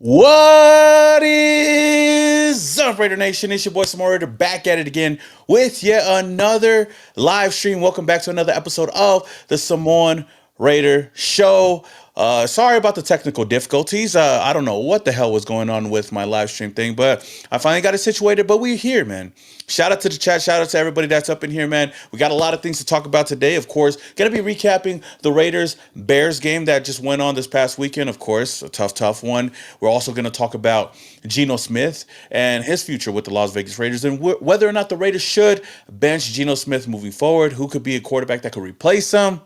What is up, Raider Nation? It's your boy Samoa Raider back at it again with yet another live stream. Welcome back to another episode of the Samoan Raider Show. Sorry about the technical difficulties. I don't know what the hell was going on with my live stream thing, but I finally got it situated. But we're here, man. Shout out to the chat. Shout out to everybody that's up in here, man. We got a lot of things to talk about today. Of course, gonna be recapping the Raiders Bears game that just went on this past weekend. Of course, a tough one. We're also gonna talk about Geno Smith and his future with the Las Vegas Raiders and whether or not the Raiders should bench Geno Smith moving forward. Who could be a quarterback that could replace him?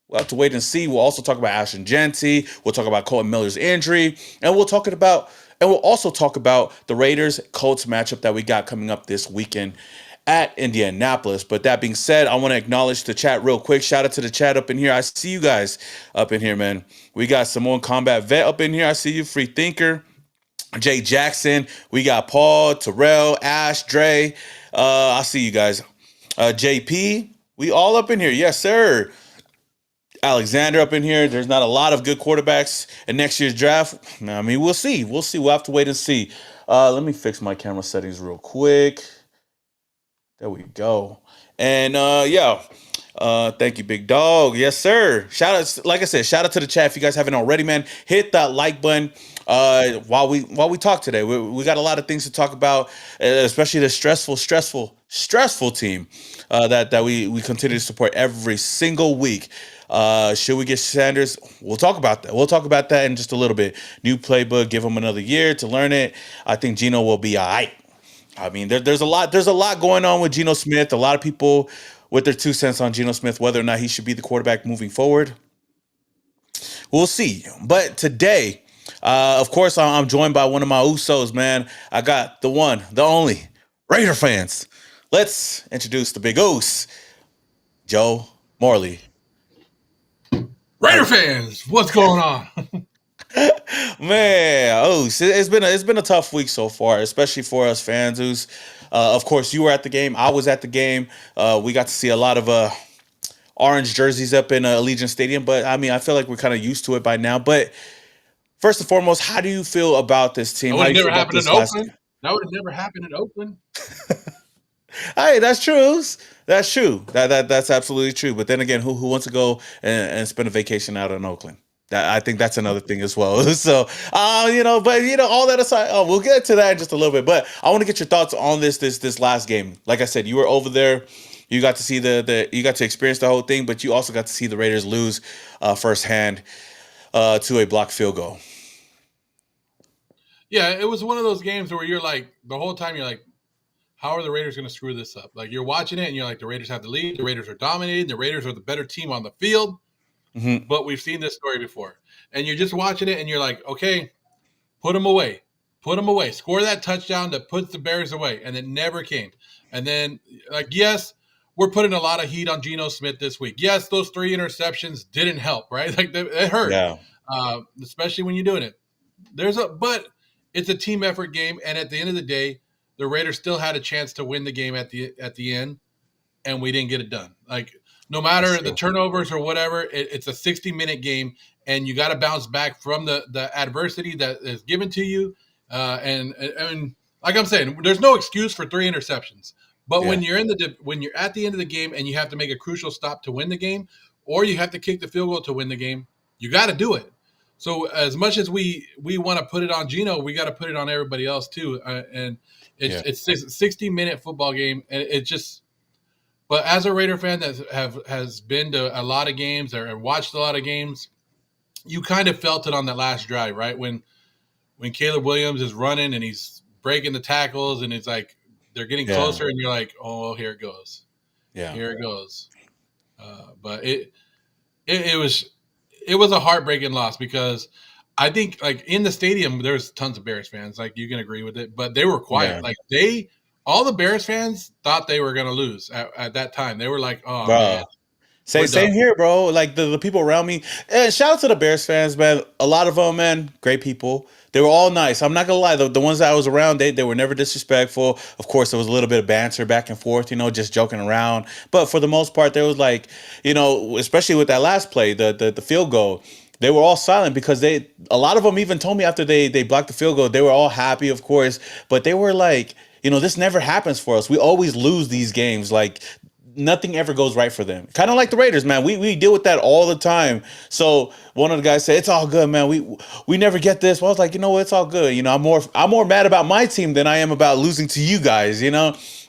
We'll have to wait and see. We'll also talk about Ashton Jeanty. We'll talk about Colton Miller's injury, and we'll also talk about the Raiders Colts matchup that we got coming up this weekend at Indianapolis. But that being said, I want to acknowledge the chat real quick. Shout out to the chat up in here. I see you guys up in here, man. We got Samoan Combat Vet up in here. I see you, Free Thinker. Jay Jackson. We got Paul, Terrell, Ash, Dre. I see you guys. JP. We all up in here. Yes, sir. Alexander up in here. There's not a lot of good quarterbacks in next year's draft. I mean, we'll see. We'll see. We'll have to wait and see. Let me fix my camera settings real quick. There we go. And thank you, big dog. Yes, sir. Shout out, like I said, shout out to the chat. If you guys haven't already, man, hit that like button. While we talk today, we got a lot of things to talk about, especially the stressful team that we continue to support every single week. Should we get Sanders? We'll talk about that. We'll talk about that in just a little bit. New playbook, give him another year to learn it. I think Geno will be all right. I mean, there's a lot going on with Geno Smith. A lot of people with their 2 cents on Geno Smith, whether or not he should be the quarterback moving forward. We'll see. But today, of course, I'm joined by one of my Usos, man. I got the one, the only Raider fans. Let's introduce the big Oos, Joe Morley. Raider fans, what's going on? Man, it's been a tough week so far, especially for us fans. Who's, of course, you were at the game. I was at the game. We got to see a lot of orange jerseys up in Allegiant Stadium, but I mean, I feel like we're kind of used to it by now. But first and foremost, how do you feel about this team? That would How do have you feel never about happened this in last Oakland. game? That would have never happened in Oakland. Hey, that's true. That's true. That's absolutely true. But then again, who wants to go and spend a vacation out in Oakland? I think that's another thing as well. So, all that aside, we'll get to that in just a little bit. But I want to get your thoughts on this last game. Like I said, you were over there. You got to see you got to experience the whole thing, but you also got to see the Raiders lose firsthand to a blocked field goal. Yeah, it was one of those games where you're like, the whole time you're like, how are the Raiders going to screw this up? Like, you're watching it and you're like, the Raiders have the lead. The Raiders are dominating. The Raiders are the better team on the field. Mm-hmm. But we've seen this story before. And you're just watching it and you're like, okay, put them away. Put them away. Score that touchdown that puts the Bears away. And it never came. And then, like, yes, we're putting a lot of heat on Geno Smith this week. Yes, those 3 interceptions didn't help, right? Like, it hurt, Yeah. especially when you're doing it. But it's a team effort game. And at the end of the day, the Raiders still had a chance to win the game at the end, and we didn't get it done. Like, no matter the turnovers or whatever, it's a 60-minute game, and you got to bounce back from the adversity that is given to you. And like I'm saying, there's no excuse for 3 interceptions. But when you're when you're at the end of the game and you have to make a crucial stop to win the game, or you have to kick the field goal to win the game, you got to do it. So as much as we want to put it on Geno, we got to put it on everybody else too. And it's a 60-minute football game, and it just. But as a Raider fan that has been to a lot of games or watched a lot of games, you kind of felt it on that last drive, right? When Caleb Williams is running and he's breaking the tackles and it's like they're getting closer, and you're like, oh, here it goes. Yeah, here it goes. But it was a heartbreaking loss because I think, like, in the stadium, there's tons of Bears fans. Like, you can agree with it, but they were quiet. Yeah. Like, all the Bears fans thought they were going to lose at that time. They were like, oh, man. Same here, bro. Like, the people around me. And shout out to the Bears fans, man. A lot of them, man, great people. They were all nice. I'm not going to lie. The ones that I was around, they were never disrespectful. Of course, there was a little bit of banter back and forth, just joking around. But for the most part, there was, like, especially with that last play, the field goal, they were all silent because a lot of them even told me after they blocked the field goal, they were all happy, of course, but they were like, this never happens for us. We always lose these games. Like nothing ever goes right for them. Kind of like the Raiders, man. We deal with that all the time. So one of the guys said, "It's all good, man. We never get this." Well, I was like, what? It's all good. I'm more mad about my team than I am about losing to you guys.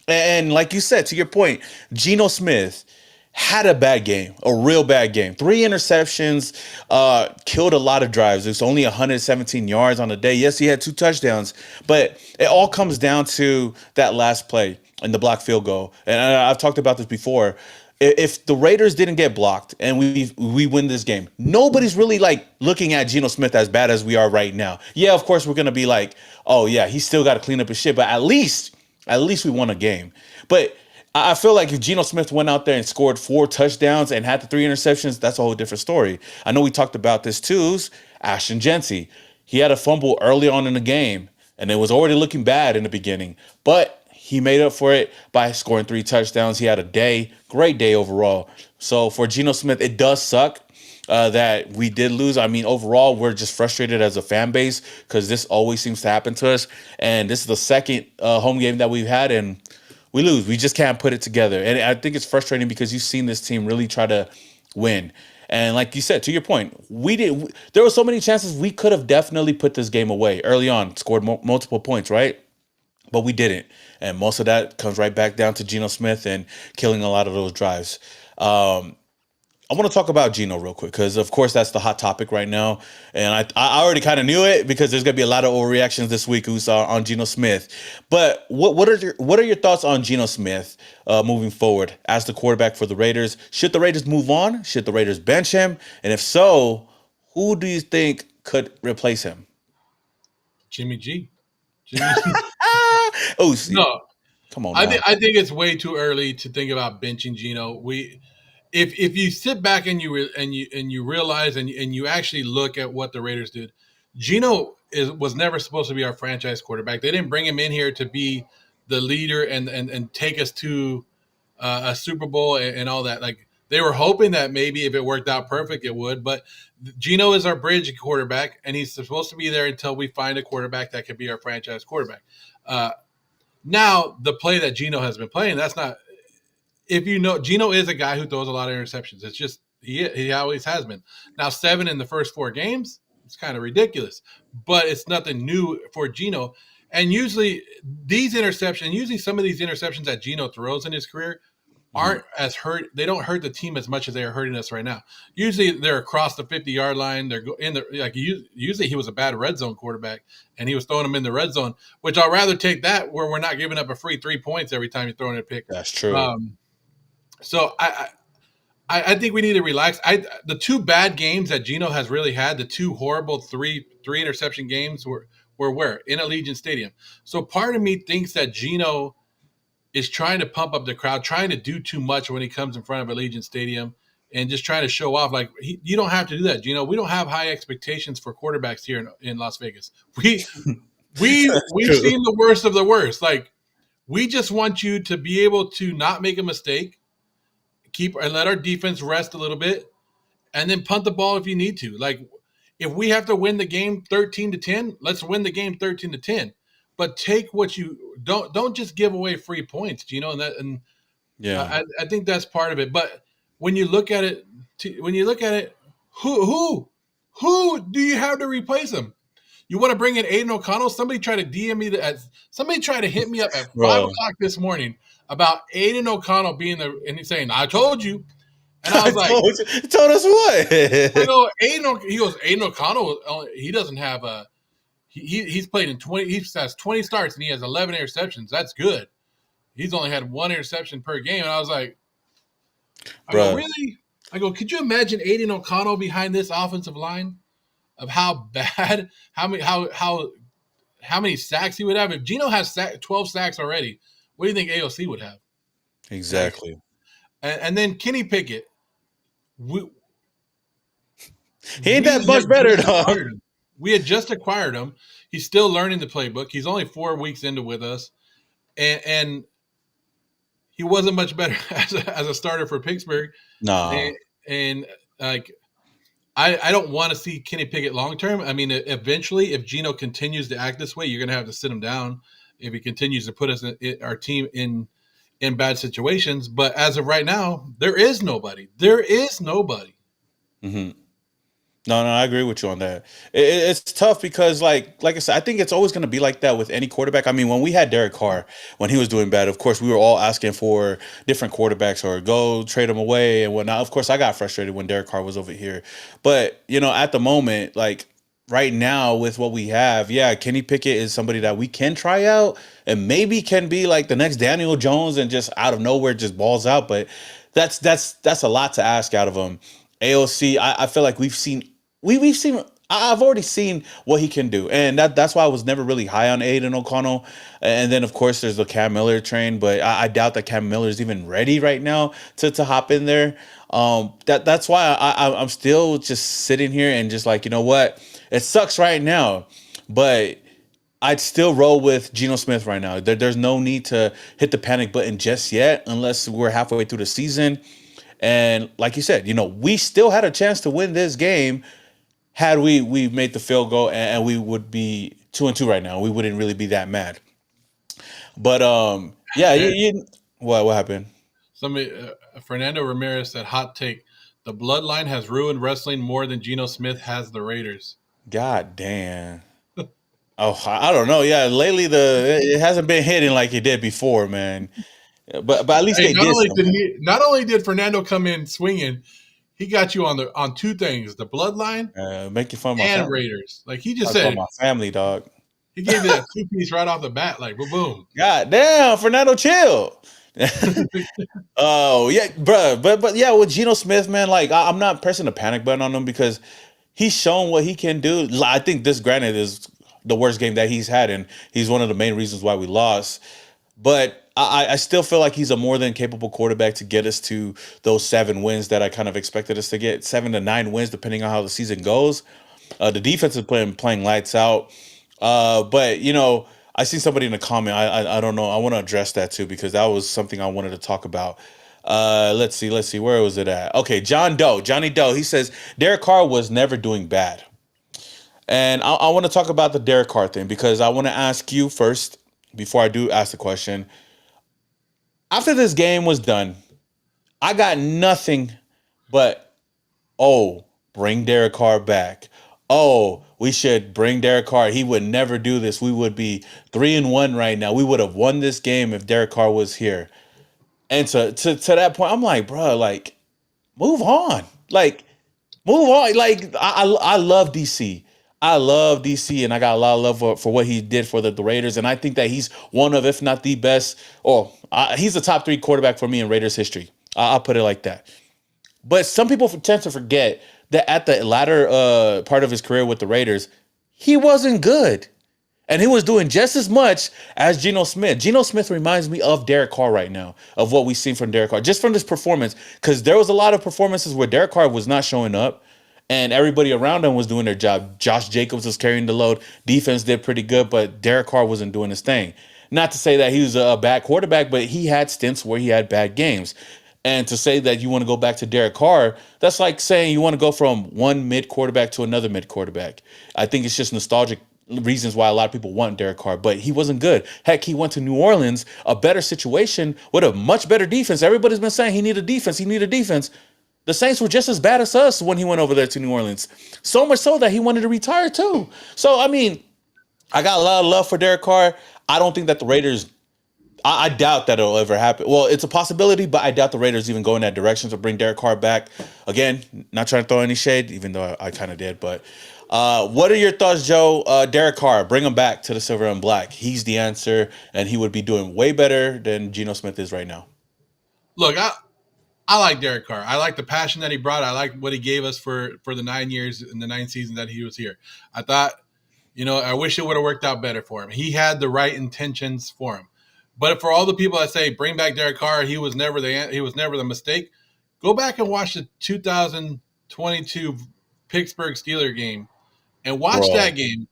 And like you said, to your point, Geno Smith had a bad game, a real bad game. 3 interceptions, killed a lot of drives. It was only 117 yards on the day. Yes, he had 2 touchdowns, but it all comes down to that last play and the block field goal. And I've talked about this before. If the Raiders didn't get blocked and we win this game, nobody's really like looking at Geno Smith as bad as we are right now. Yeah, of course we're gonna be like, oh yeah, he's still got to clean up his shit, but at least we won a game. But I feel like if Geno Smith went out there and scored 4 touchdowns and had the 3 interceptions, that's a whole different story. I know we talked about this too. Ashton Jeanty, he had a fumble early on in the game, and it was already looking bad in the beginning, but he made up for it by scoring 3 touchdowns. He had a great day overall. So for Geno Smith, it does suck that we did lose. I mean, overall, we're just frustrated as a fan base because this always seems to happen to us. And this is the second home game that we've had, and we lose. We just can't put it together. And I think it's frustrating because you've seen this team really try to win. And like you said, to your point, there were so many chances we could have definitely put this game away early on, scored multiple points, right? But we didn't. And most of that comes right back down to Geno Smith and killing a lot of those drives. I want to talk about Geno real quick because, of course, that's the hot topic right now, and I already kind of knew it because there's gonna be a lot of overreactions this week who's on Geno Smith. But what are your thoughts on Geno Smith moving forward as the quarterback for the Raiders? Should the Raiders move on? Should the Raiders bench him? And if so, who do you think could replace him? Jimmy G. Jimmy. Oh, see, No, come on I now. think it's way too early to think about benching Geno. If you sit back and you realize and you actually look at what the Raiders did, Geno was never supposed to be our franchise quarterback. They didn't bring him in here to be the leader and take us to a Super Bowl and all that. Like they were hoping that maybe if it worked out perfect, it would. But Geno is our bridge quarterback, and he's supposed to be there until we find a quarterback that could be our franchise quarterback. Uh, Now the play that Geno has been playing, that's not. If you know, Geno is a guy who throws a lot of interceptions. It's just he always has been. Now 7 in the first 4 games, it's kind of ridiculous, but it's nothing new for Geno. And usually usually some of these interceptions that Geno throws in his career Mhm. aren't as hurt. They don't hurt the team as much as they are hurting us right now. Usually they're across the 50-yard line. They're in the like. Usually he was a bad red zone quarterback, and he was throwing them in the red zone. Which I'll rather take that where we're not giving up a free 3 points every time you're throwing a pick. That's true. Um, so I think we need to relax. The 2 bad games that Geno has really had, the 2 horrible three interception games were where in Allegiant Stadium. So part of me thinks that Geno is trying to pump up the crowd, trying to do too much when he comes in front of Allegiant Stadium, and just trying to show off. Like you don't have to do that, Geno. We don't have high expectations for quarterbacks here in Las Vegas. We've True. seen the worst of the worst. Like we just want you to be able to not make a mistake, keep and let our defense rest a little bit, and then punt the ball if you need to. Like if we have to win the game 13-10, let's win the game 13-10. But take what you don't just give away free points, and Yeah. I think that's part of it. But when you look at it, who do you have to replace him? You want to bring in Aiden O'Connell? Somebody tried to DM me somebody tried to hit me up at five Bro. o'clock this morning about Aiden O'Connell being and he's saying, I told you. And I I was like, told us I what? go, he goes, Aiden O'Connell, he doesn't have he's played in 20, he has 20 starts and he has 11 interceptions. That's good. He's only had 1 interception per game. And I was like, I go, Bro. really? I go, could you imagine Aiden O'Connell behind this offensive line of how bad, how many sacks he would have? If Geno has 12 sacks already, what do you think AOC would have? Like, Exactly. and then Kenny Pickett, we, He ain't that we much had better, just dog. acquired him. We had just acquired him. He's still learning the playbook. He's only 4 weeks into with us, and he wasn't much better as a starter for Pittsburgh. Nah. And like I don't want to see Kenny Pickett long term. I mean, eventually, if Geno continues to act this way, you're going to have to sit him down. If he continues to put our team in bad situations, but as of right now, there is nobody. There is nobody. Hmm. No, I agree with you on that. It's tough because, like I said, I think it's always going to be like that with any quarterback. I mean, when we had Derek Carr, when he was doing bad, of course, we were all asking for different quarterbacks or go trade him away and whatnot. Of course, I got frustrated when Derek Carr was over here. But, at the moment, like right now with what we have, yeah, Kenny Pickett is somebody that we can try out and maybe can be like the next Daniel Jones and just out of nowhere just balls out. But that's a lot to ask out of him. AOC, I feel like we've seen. I've already seen what he can do, and that's why I was never really high on Aiden O'Connell. And then of course there's the Cam Miller train, but I doubt that Cam Miller is even ready right now to hop in there. That's why I'm still just sitting here and just like, you know what, it sucks right now, but I'd still roll with Geno Smith right now. There's no need to hit the panic button just yet, unless we're halfway through the season. And like you said, we still had a chance to win this game had we made the field goal, and we would be 2-2 right now. We wouldn't really be that mad. But yeah, what happened? Somebody, Fernando Ramirez said, "Hot take: the bloodline has ruined wrestling more than Geno Smith has the Raiders." God damn. Oh, I don't know. Yeah, lately it hasn't been hitting like it did before, man. But at least Hey, they did something. not only did Fernando come in swinging, he got you on two things: the bloodline Making fun of my and family. Raiders. Like he just Talk about said, my family, dog. he gave you that two piece right off the bat. Like boom, boom. God damn, Fernando, chill. Oh yeah, bruh. But yeah, with Geno Smith, man, like I'm not pressing the panic button on him because he's shown what he can do. I think this, granted, is the worst game that he's had, and he's one of the main reasons why we lost. But I still feel like he's a more than capable quarterback to get us to those 7 wins that I kind of expected us to get, 7 to 9 wins, depending on how the season goes. The defense is playing lights out. But I see somebody in the comment. I don't know. I want to address that too because that was something I wanted to talk about. Let's see. Where was it at? Okay, Johnny Doe. He says Derek Carr was never doing bad, and I want to talk about the Derek Carr thing because I want to ask you first before I do ask the question. After this game was done, I got nothing but, oh, bring Derek Carr back. Oh, we should bring Derek Carr. He would never do this. We would be 3-1 right now. We would have won this game if Derek Carr was here. And to that point, I'm like, bro, like, move on. Like, move on. Like, I love DC. I love DC, and I got a lot of love for what he did for the Raiders. And I think that he's one of, if not the best, or he's the top 3 quarterback for me in Raiders history. I'll put it like that. But some people tend to forget that at the latter part of his career with the Raiders, he wasn't good. And he was doing just as much as Geno Smith. Geno Smith reminds me of Derek Carr right now, of what we've seen from Derek Carr, just from this performance. Because there was a lot of performances where Derek Carr was not showing up, and everybody around him was doing their job. Josh Jacobs was carrying the load. Defense did pretty good, but Derek Carr wasn't doing his thing. Not to say that he was a bad quarterback, but he had stints where he had bad games. And to say that you want to go back to Derek Carr, that's like saying you want to go from one mid quarterback to another mid quarterback. I think it's just nostalgic reasons why a lot of people want Derek Carr, but he wasn't good. Heck, he went to New Orleans, a better situation with a much better defense. Everybody's been saying he needed defense. He needed defense. The Saints were just as bad as us when he went over there to New Orleans. So much so that he wanted to retire too. So, I mean, I got a lot of love for Derek Carr. I don't think that the Raiders, I doubt that it'll ever happen. Well, it's a possibility, but I doubt the Raiders even go in that direction to bring Derek Carr back. Again, not trying to throw any shade, even though I kind of did. But what are your thoughts, Joe? Derek Carr, bring him back to the silver and black. He's the answer, and he would be doing way better than Geno Smith is right now. Look, I like Derek Carr. I like the passion that he brought. I like what he gave us for the 9 years and the 9 seasons that he was here. I thought, I wish it would have worked out better for him. He had the right intentions for him. But for all the people that say bring back Derek Carr, he was never the mistake. Go back and watch the 2022 Pittsburgh Steelers game and watch Bro. that game.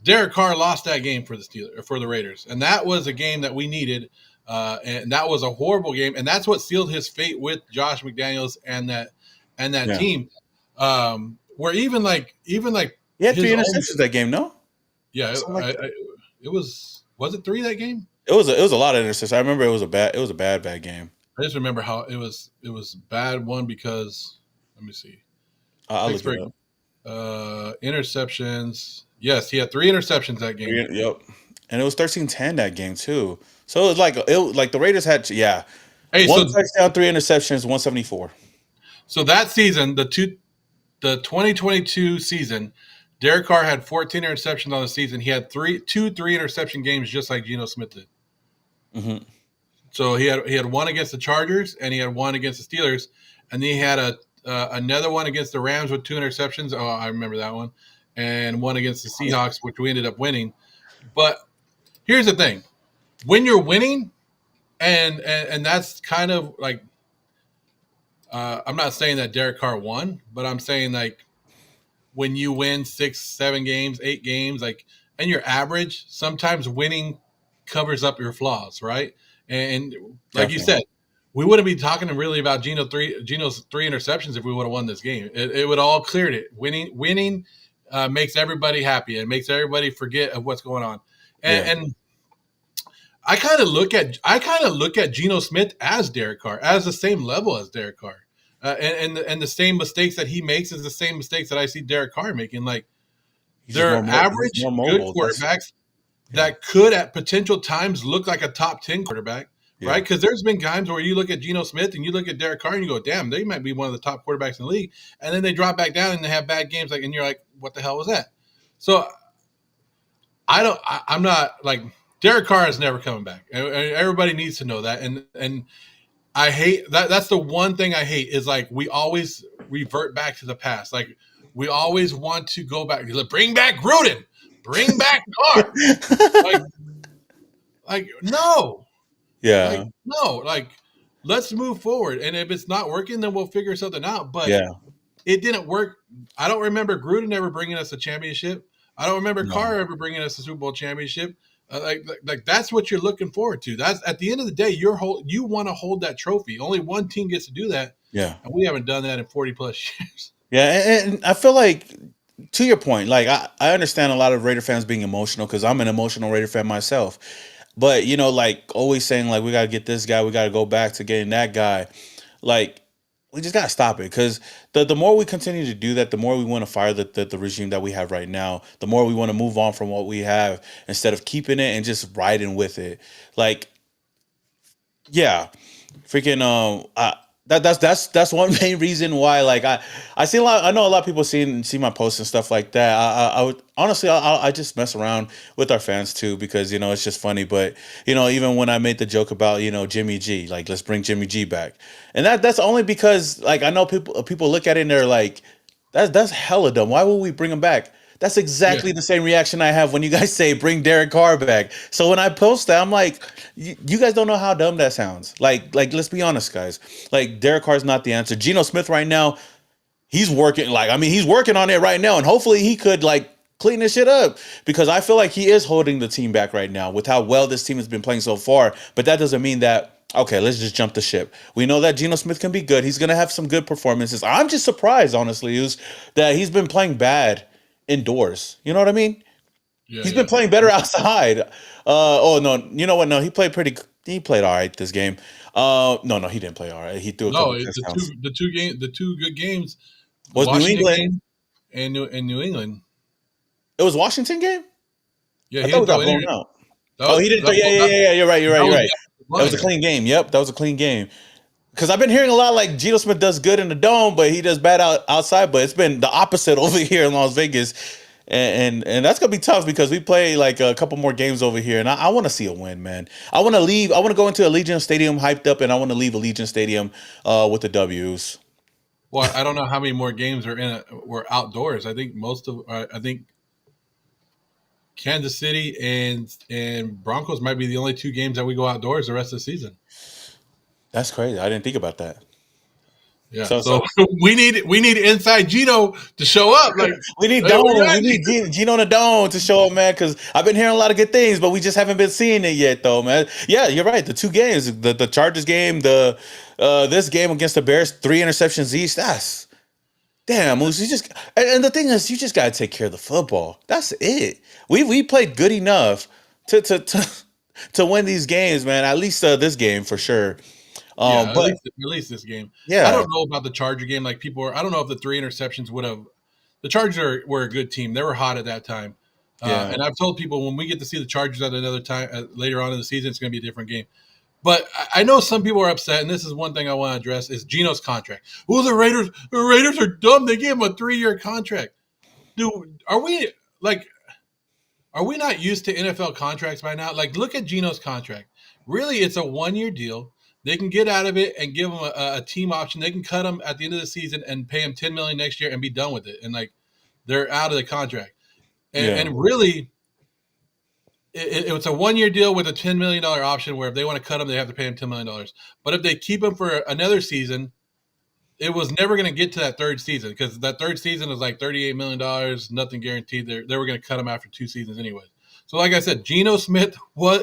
Derek Carr lost that game for the Raiders, and that was a game that we needed. And that was a horrible game, and that's what sealed his fate with Josh McDaniels and that Yeah. team. where even like He had three his own. interceptions that game. No, Yeah, something like that. it was it 3 that game? It was a lot of interceptions. I remember it was a bad game. I just remember how it was bad one because let me see. I'll look it Pittsburgh up. interceptions. Yes, he had 3 interceptions that game. Yep, and it was 13-10 that game too. So it was like the Raiders had Hey, one touchdown, 3 interceptions, 174. so that season, the 2022 season, Derek Carr had 14 interceptions on the season. He had 3 interception games just like Geno Smith did. Hmm. So he had one against the Chargers and he had one against the Steelers, and then he had another one against the Rams with 2 interceptions. Oh, I remember that one, and one against the Seahawks, which we ended up winning. But here's the thing: when you're winning, and that's kind of like I'm not saying that Derek Carr won, but I'm saying like when you win 6, 7 games, 8 games, like and you're average, sometimes winning covers up your flaws, right? And like you Definitely. said, we wouldn't be talking really about Geno's 3 interceptions if we would have won this game. It would all cleared it. Winning makes everybody happy and makes everybody forget of what's going on. Yeah. And I kind of look at Geno Smith as Derek Carr, as the same level as Derek Carr, and the same mistakes that he makes is the same mistakes that I see Derek Carr making. Like He's just they're he's average, more good mobile. quarterbacks Yeah. that could at potential times look like a top 10 quarterback, Yeah. right? Because there's been times where you look at Geno Smith and you look at Derek Carr and you go, damn, they might be one of the top quarterbacks in the league, and then they drop back down and they have bad games, and you're like, what the hell was that? So I'm not like Derek Carr is never coming back. Everybody needs to know that. And I hate that. That's the one thing I hate is like we always revert back to the past. Like we always want to go back. Like, bring back Gruden. Bring back Carr. Like, no. Like Yeah. no. Like let's move forward. And if it's not working, then we'll figure something out. But Yeah. it didn't work. I don't remember Gruden ever bringing us a championship. I don't remember No. Carr ever bringing us a Super Bowl championship. Like that's what you're looking forward to. That's at the end of the day, you want to hold that trophy. Only one team gets to do that, Yeah. and we haven't done that in 40 plus years. Yeah. And I feel like, to your point, like I understand a lot of Raider fans being emotional because I'm an emotional Raider fan myself. But like always saying like we gotta get this guy, we gotta go back to getting that guy. Like we just gotta stop it because the more we continue to do that, the more we want to fire the regime that we have right now. The more we want to move on from what we have instead of keeping it and just riding with it. Like yeah, freaking that's one main reason why like I see a lot. I know a lot of people see my posts and stuff like that. I would honestly I just mess around with our fans too because it's just funny. But even when I made the joke about Jimmy G, like let's bring Jimmy G back, and that's only because like I know people look at it and they're like that's hella dumb. Why would we bring him back? That's Yeah, exactly the same reaction I have when you guys say bring Derek Carr back. So when I post that, I'm like, you guys don't know how dumb that sounds. Like let's be honest, guys. Like Derek Carr's not the answer. Geno Smith right now, he's working. Like I mean, he's working on it right now, and hopefully he could like clean this shit up because I feel like he is holding the team back right now with how well this team has been playing so far. But that doesn't mean that. Okay, let's just jump the ship. We know that Geno Smith can be good. He's gonna have some good performances. I'm just surprised, honestly, is that he's been playing bad indoors. You know what I mean? yeah, He's been yeah. playing better outside. Oh no, you know what? No, he played pretty. He played all right this game. No, he didn't play all right. He threw a No, couple touchdowns. the two good games, the Was New Washington England? game and New England. It was Washington game. Yeah, I he thought didn't we throw got any. blown out. That Oh, was he didn't. that, Yeah, yeah, that, yeah, yeah. You're right. You're right. that You're was right. the offensive That was a line. clean game. Yep, that was a clean game. Because I've been hearing a lot like Geno Smith does good in the dome, but he does bad outside. But it's been the opposite over here in Las Vegas, and that's gonna be tough because we play like a couple more games over here, and I want to see a win, man. I want to leave. I want to go into Allegiant Stadium hyped up, and I want to leave Allegiant Stadium with the W's. Well, I don't know how many more games were outdoors. I think Kansas City and Broncos might be the only 2 games that we go outdoors the rest of the season. That's crazy. I didn't think about that. Yeah, So so so we need inside Geno to show up. Like, we need hey, where you Dome. We at, need Geno on the Dome to show up, man. Because I've been hearing a lot of good things, but we just haven't been seeing it yet, though, man. Yeah, you're right. The 2 games, the Chargers game, the this game against the Bears, 3 interceptions each. Damn, Moose, you just and the thing is, you just gotta take care of the football. That's it. We played good enough to to win these games, man. At least this game for sure. Yeah, But at least this game. I yeah, don't know about the Charger game. Like people are, I don't know if the 3 interceptions would have. The Chargers were a good team. They were hot at that time, yeah, and I've told people when we get to see the Chargers at another time later on in the season, it's going to be a different game. But I know some people are upset, and this is one thing I want to address: is Geno's contract. Well, the Raiders are dumb. They gave him a 3-year contract. Dude, like are we not used to NFL contracts by now? Like, look at Geno's contract. Really, it's a 1-year deal. They can get out of it and give him a team option. They can cut him at the end of the season and pay him 10 million next year and be done with it. And like, they're out of the contract. yeah. And really, it was a 1-year deal with a $10 million option where if they want to cut him, they have to pay him $10 million. But if they keep him for another season, it was never going to get to that third season because that third season was like $38 million, nothing guaranteed. They were going to cut him after 2 seasons anyway. So, like I said, Geno Smith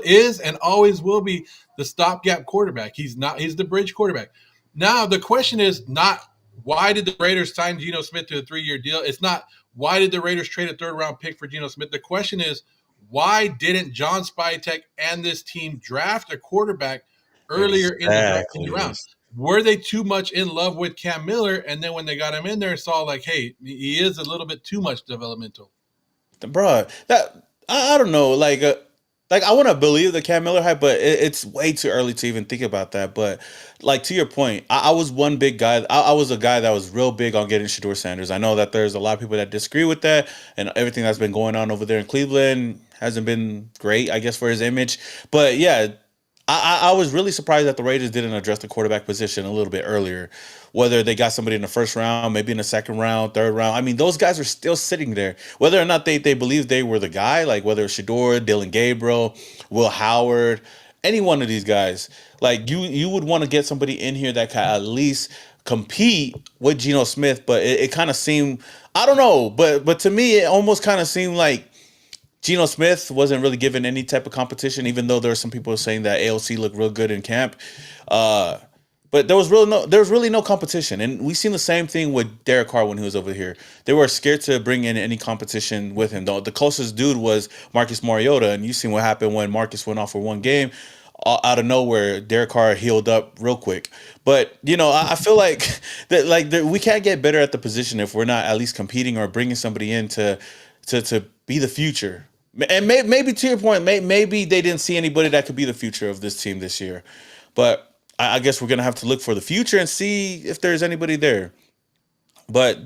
is and always will be the stopgap quarterback. He's the bridge quarterback. Now, the question is not why did the Raiders sign Geno Smith to a 3-year deal? It's not why did the Raiders trade a third-round pick for Geno Smith? The question is why didn't John Spytek and this team draft a quarterback earlier in the Exactly. round? Were they too much in love with Cam Miller? And then when they got him in there, saw like, hey, he is a little bit too much developmental. Bruh, that I don't know, like I want to believe the Cam Miller hype, but it's way too early to even think about that. But like to your point, I was one big guy. I was a guy that was real big on getting Shador Sanders. I know that there's a lot of people that disagree with that, and everything that's been going on over there in Cleveland hasn't been great, I guess, for his image. But yeah, I was really surprised that the Raiders didn't address the quarterback position a little bit earlier. Whether they got somebody in the first round, maybe in the second round, third round. I mean, those guys are still sitting there. Whether or not they believe they were the guy, like whether it's Shador, Dylan Gabriel, Will Howard, any one of these guys, like you would want to get somebody in here that can at least compete with Geno Smith. But it kind of seemed, I don't know, but to me, it almost kind of seemed like Geno Smith wasn't really given any type of competition, even though there were some people saying that AOC looked real good in camp. Uh, but there was really no competition, and we seen the same thing with Derek Carr when he was over here. They were scared to bring in any competition with him. The closest dude was Marcus Mariota, and you seen what happened when Marcus went off for one game. Out of nowhere, Derek Carr healed up real quick. But I feel like that we can't get better at the position if we're not at least competing or bringing somebody in to be the future. And maybe to your point, maybe they didn't see anybody that could be the future of this team this year. But I guess we're gonna have to look for the future and see if there's anybody there. But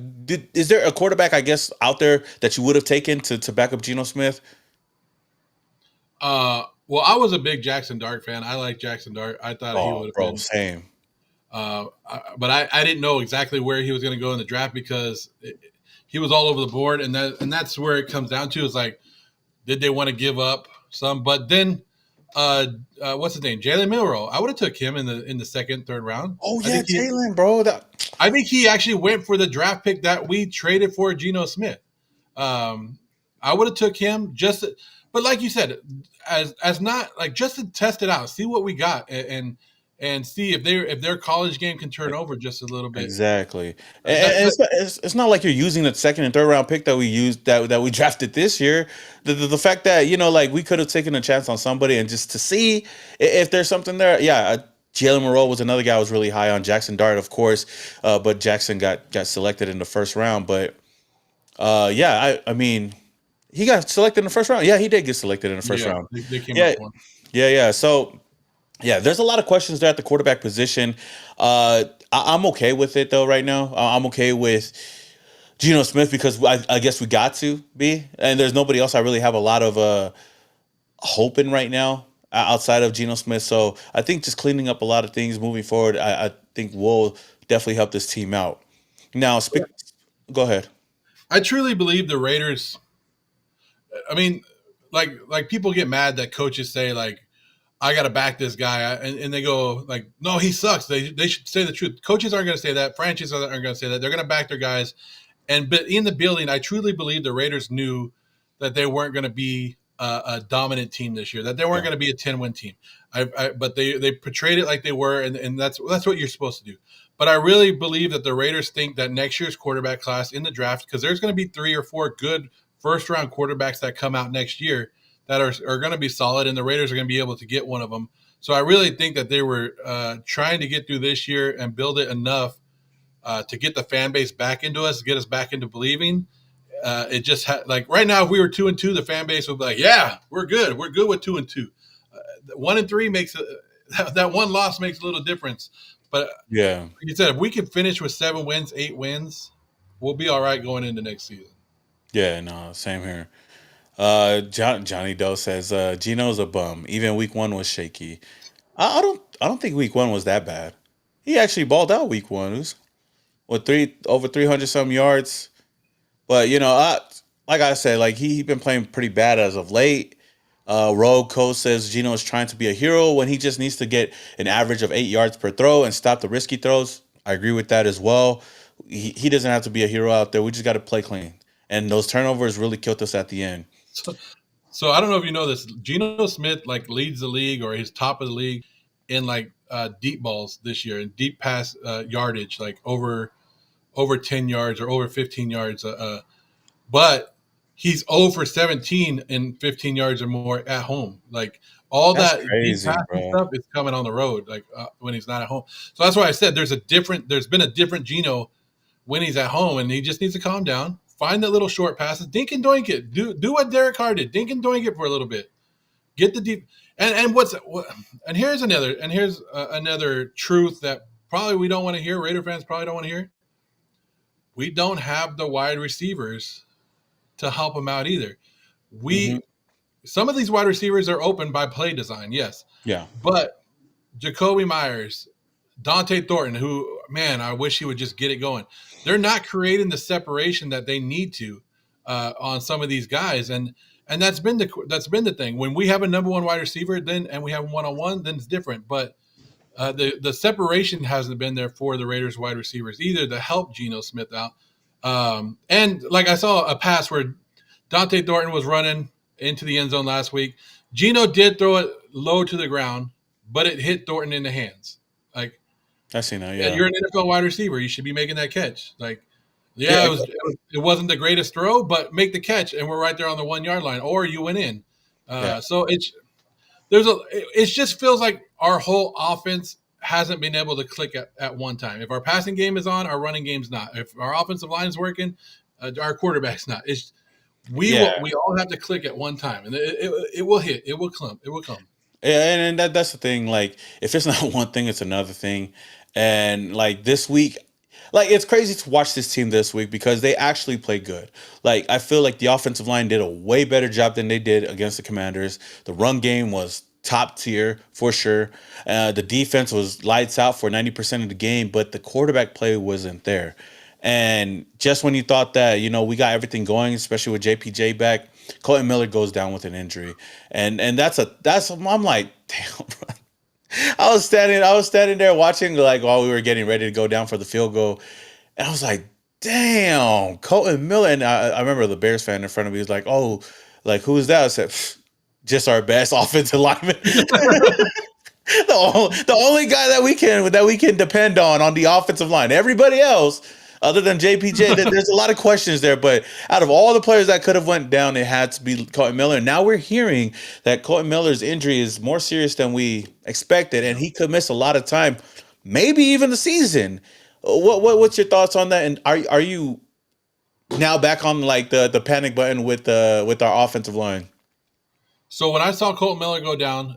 is there a quarterback, I guess, out there that you would have taken to back up Geno Smith? Well, I was a big Jackson Dart fan. I like Jackson Dart. I thought he Oh, would have bro, been, same. but I didn't know exactly where he was going to go in the draft because he was all over the board, and that's where it comes down to is like, did they want to give up some? But then, what's his name, Jalen Milroe? I would have took him in the second, third round. Oh yeah, Jalen, bro. I think he actually went for the draft pick that we traded for Geno Smith. Um, I would have took him but like you said, as not like just to test it out, see what we got, and see if their college game can turn over just a little bit. Exactly, That, and that, it's not like you're using the second and third round pick that we used that we drafted this year. The fact that like we could have taken a chance on somebody and just to see if there's something there. Yeah, Jalen Moreau was another guy I was really high on. Jackson Dart, of course, but Jackson got selected in the first round. But yeah, I mean, he got selected in the first round. Yeah, he did get selected in the first yeah, round. they came up Yeah, for him. yeah. So yeah, there's a lot of questions there at the quarterback position. I'm okay with it though right now. I'm okay with Geno Smith because I guess we got to be, and there's nobody else I really have a lot of hope in right now outside of Geno Smith. So I think just cleaning up a lot of things moving forward, I think will definitely help this team out. Now, go ahead. I truly believe the Raiders. I mean, like people get mad that coaches say like, I got to back this guy, and they go like, no, he sucks. They should say the truth. Coaches aren't going to say that. Franchises aren't going to say that. They're going to back their guys. But in the building, I truly believe the Raiders knew that they weren't going to be a dominant team this year. That they weren't Yeah. going to be a 10-win team. But they portrayed it like they were, and that's what you're supposed to do. But I really believe that the Raiders think that next year's quarterback class in the draft, because there's going to be 3 or 4 good first round quarterbacks that come out next year that are going to be solid, and the Raiders are going to be able to get one of them. So I really think that they were trying to get through this year and build it enough to get the fan base back into us, get us back into believing. It just like right now, if we were 2-2, the fan base would be like, "Yeah, we're good. We're good with 2-2. 1-3 makes that one loss makes a little difference." But Yeah. like you said, if we can finish with 7 wins, 8 wins, we'll be all right going into next season. Yeah, no, same here. Johnny Doe says Geno's a bum. Even week one was shaky. I don't think week one was that bad. He actually balled out week one. It was with over 300 some yards. But like I said, like he been playing pretty bad as of late. Rogue Coach says Geno is trying to be a hero when he just needs to get an average of 8 yards per throw and stop the risky throws. I agree with that as well. He doesn't have to be a hero out there. We just got to play clean. And those turnovers really killed us at the end. So I don't know if you know this. Geno Smith like leads the league, or he's top of the league in like deep balls this year and deep pass yardage, like over 10 yards or over 15 yards. But he's 0 for 17 in 15 yards or more at home. Like all That's that deep crazy, passing bro. stuff is coming on the road, like when he's not at home. So that's why I said there's been a different Geno when he's at home, and he just needs to calm down, find the little short passes, dink and doink it, do what Derek Carr did, dink and doink it for a little bit, get the deep. And here's another truth that probably we don't want to hear. Raider fans probably don't want to hear. We don't have the wide receivers to help him out either. Hmm. Some of these wide receivers are open by play design, yes, Yeah, but Jacoby Myers, Dante Thornton, who, man, I wish he would just get it going. They're not creating the separation that they need to on some of these guys, and that's been the thing. When we have a number one wide receiver, then and we have 1-on-1, then it's different. But the separation hasn't been there for the Raiders wide receivers either to help Geno Smith out. And like I saw a pass where Dante Thornton was running into the end zone last week. Geno did throw it low to the ground, but it hit Thornton in the hands. Like, I seen that. yeah, Yeah, you're an NFL wide receiver. You should be making that catch. Like, yeah, yeah, it wasn't the greatest throw, but make the catch, and we're right there on the 1 yard line, or you went in. yeah. So it just feels like our whole offense hasn't been able to click at one time. If our passing game is on, our running game's not. If our offensive line is working, our quarterback's not. Yeah. We all have to click at one time, and it will hit. It will come. It will come. Yeah, and that's the thing. Like, if it's not one thing, it's another thing. And like this week, like it's crazy to watch this team this week because they actually play good. Like, I feel like the offensive line did a way better job than they did against the Commanders. The run game was top tier for sure. The defense was lights out for 90% of the game, but the quarterback play wasn't there. And just when you thought that, we got everything going, especially with JPJ back, Colton Miller goes down with an injury. And I'm like, damn, bro. I was standing there watching like while we were getting ready to go down for the field goal. And I was like, damn, Colton Miller. And I remember the Bears fan in front of me was like, oh, like who is that? I said, just our best offensive lineman. The only guy that we can depend on the offensive line. Everybody else, other than JPJ, there's a lot of questions there. But out of all the players that could have went down, it had to be Colton Miller. Now we're hearing that Colton Miller's injury is more serious than we expected, and he could miss a lot of time, maybe even the season. What's your thoughts on that? And are you now back on like the panic button with our offensive line? So when I saw Colton Miller go down,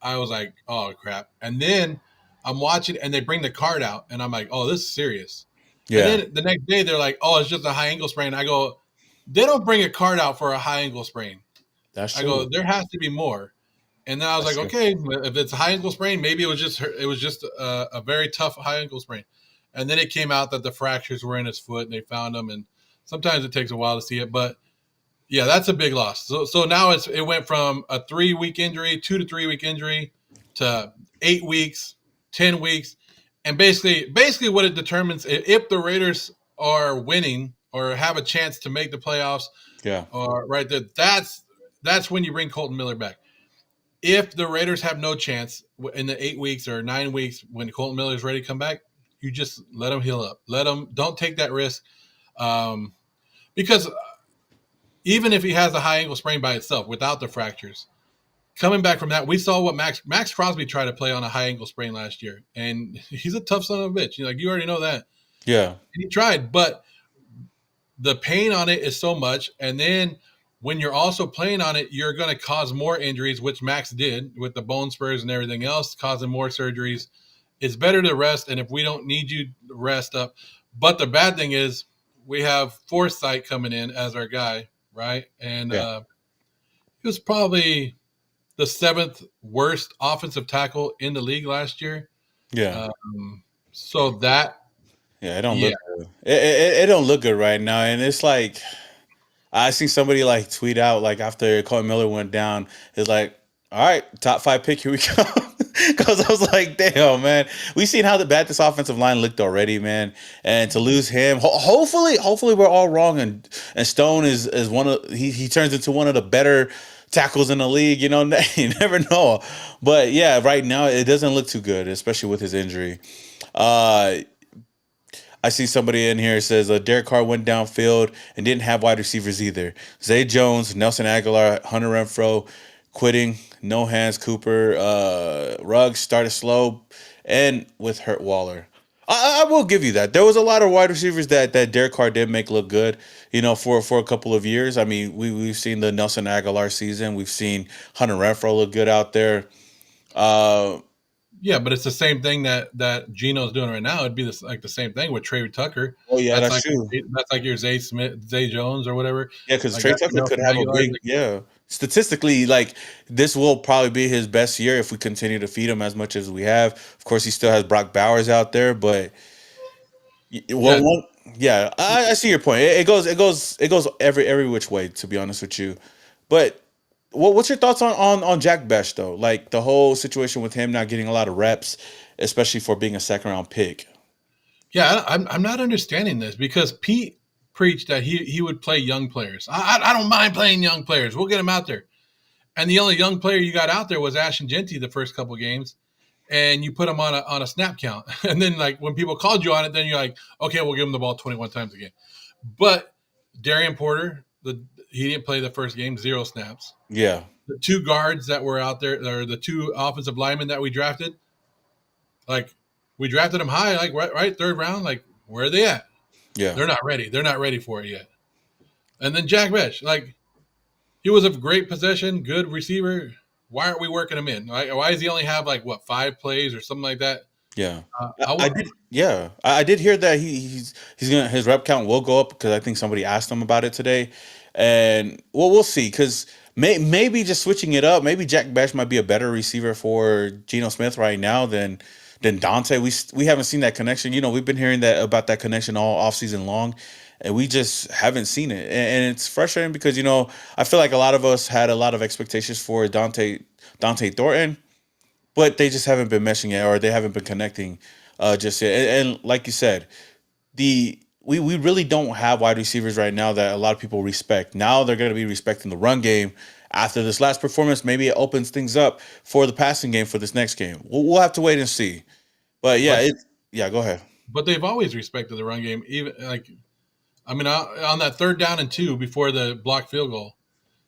I was like, oh crap. And then I'm watching, and they bring the card out, and I'm like, oh, this is serious. And Yeah, then the next day they're like, oh, it's just a high ankle sprain. I go, they don't bring a card out for a high ankle sprain. that's I go, true. there has to be more. And then I was That's like, true. okay, if it's a high ankle sprain, maybe it was just a very tough high ankle sprain. And then it came out that the fractures were in his foot, and they found them. And sometimes it takes a while to see it, but yeah, that's a big loss. So now it went from a 3 week injury, 2 to 3 week injury, to 8 weeks, 10 weeks, and basically what it determines if the Raiders are winning or have a chance to make the playoffs, Yeah, or right there, that's when you bring Colton Miller back. If the Raiders have no chance in the 8 weeks or 9 weeks when Colton Miller is ready to come back, you just let him heal up. Don't take that risk, um, because even if he has a high ankle sprain by itself without the fractures, coming back from that, we saw what Max Crosby tried to play on a high ankle sprain last year, and he's a tough son of a bitch. You already know that. Yeah. And he tried, but the pain on it is so much, and then when you're also playing on it, you're going to cause more injuries, which Max did with the bone spurs and everything else, causing more surgeries. It's better to rest, and if we don't need you, rest up. But the bad thing is we have Forsythe coming in as our guy, right? And Yeah. he was probably the 7th worst offensive tackle in the league last year. Yeah. So that, Yeah. It don't yeah, look good. It don't look good right now. And it's like, I seen somebody like tweet out like after Colin Miller went down, it's like, all right, top 5 pick, here we go. Because I was like, damn, man, we seen how bad this offensive line looked already, man, and to lose him, hopefully we're all wrong, and Stone is one of he turns into one of the better tackles in the league. You never know, but yeah, right now it doesn't look too good, especially with his injury. Uh, I see somebody in here says Derek Carr went downfield and didn't have wide receivers either. Zay Jones, Nelson Aguilar, Hunter Renfro quitting, no hands. Cooper, Ruggs started slow, and with Hurt Waller. I will give you that. There was a lot of wide receivers that Derek Carr did make look good, for a couple of years. I mean, we've seen the Nelson Aguilar season. We've seen Hunter Renfro look good out there. Uh, yeah, but it's the same thing that Geno's doing right now. It'd be the same thing with Trey Tucker. oh yeah, That's that's like true. that's like your Zay Jones or whatever. Yeah, because Like Trey that, Tucker could Nelson have a Aguilar. big, yeah. Statistically, like this will probably be his best year if we continue to feed him as much as we have. Of course, he still has Brock Bowers out there, but Yeah, yeah, I see your point. It goes every which way. To be honest with you, but what's your thoughts on Jack Besh though? Like the whole situation with him not getting a lot of reps, especially for being a second round pick. yeah. I'm not understanding this because Pete preached that he would play young players. I don't mind playing young players. We'll get him out there. And the only young player you got out there was Ashton Jeanty the first couple games, and you put him on a snap count. And then like when people called you on it, then you're like, okay, we'll give him the ball 21 times a game. But Darian Porter, he didn't play the first game, 0 snaps. Yeah, The 2 guards that were out there, or the 2 offensive linemen that we drafted, like we drafted them high, like right 3rd round. Like where are they at? yeah. They're not ready. They're not ready for it yet. And then Jack Besh, like he was a great possession, good receiver. Why aren't we working him in? Why does he only have like 5 plays or something like that? Yeah, I I want, did. Yeah, I did hear that he's gonna his rep count will go up because I think somebody asked him about it today, and well, we'll see because maybe just switching it up, maybe Jack Bash might be a better receiver for Geno Smith right now than Dante. We haven't seen that connection. We've been hearing that about that connection all offseason long, and we just haven't seen it, and it's frustrating because I feel like a lot of us had a lot of expectations for Dante Thornton, but they just haven't been meshing it or they haven't been connecting just yet. And like you said, we really don't have wide receivers right now that a lot of people respect. Now they're going to be respecting the run game. After this last performance, maybe it opens things up for the passing game for this next game. We'll have to wait and see. But yeah, but yeah. Go ahead. but they've always respected the run game. Even like I mean, on that 3rd down and 2 before the blocked field goal,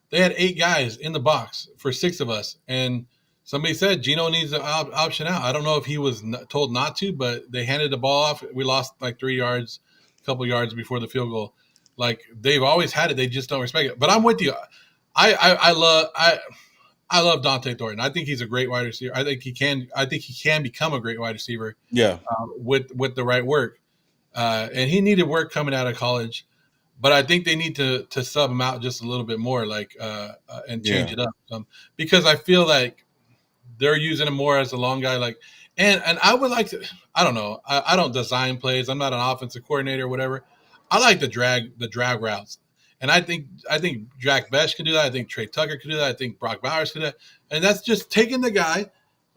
they had 8 guys in the box for 6 of us, and somebody said Geno needs to option out. I don't know if he was told not to, but they handed the ball off. We lost like 3 yards, a couple yards before the field goal. Like they've always had it, they just don't respect it. But I'm with you. I love Dante Thornton. I think he's a great wide receiver. I think he can become a great wide receiver Yeah, with the right work. And he needed work coming out of college, but I think they need to sub him out just a little bit more, like and change yeah, it up because I feel like they're using him more as a long guy. Like, and I would like to. I don't know. I don't design plays. I'm not an offensive coordinator or whatever. I like the drag routes, and I think Jack Besh can do that. I think Trey Tucker can do that. I think Brock Bowers can do that. And that's just taking the guy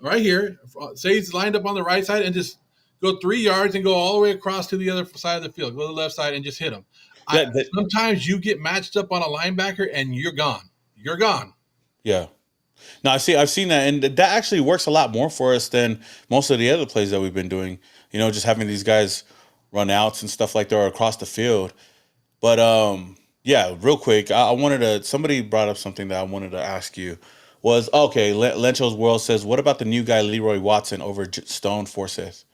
right here, say he's lined up on the right side, and just go 3 yards and go all the way across to the other side of the field, go to the left side and just hit him. that, Sometimes you get matched up on a linebacker and you're gone. You're gone. yeah. No, I've seen that, and that actually works a lot more for us than most of the other plays that we've been doing. Just having these guys run outs and stuff like that or across the field. But yeah, real quick, I wanted to. Somebody brought up something that I wanted to ask you. Was okay. Lencho's World says, "What about the new guy Leroy Watson over Stone Forsyth?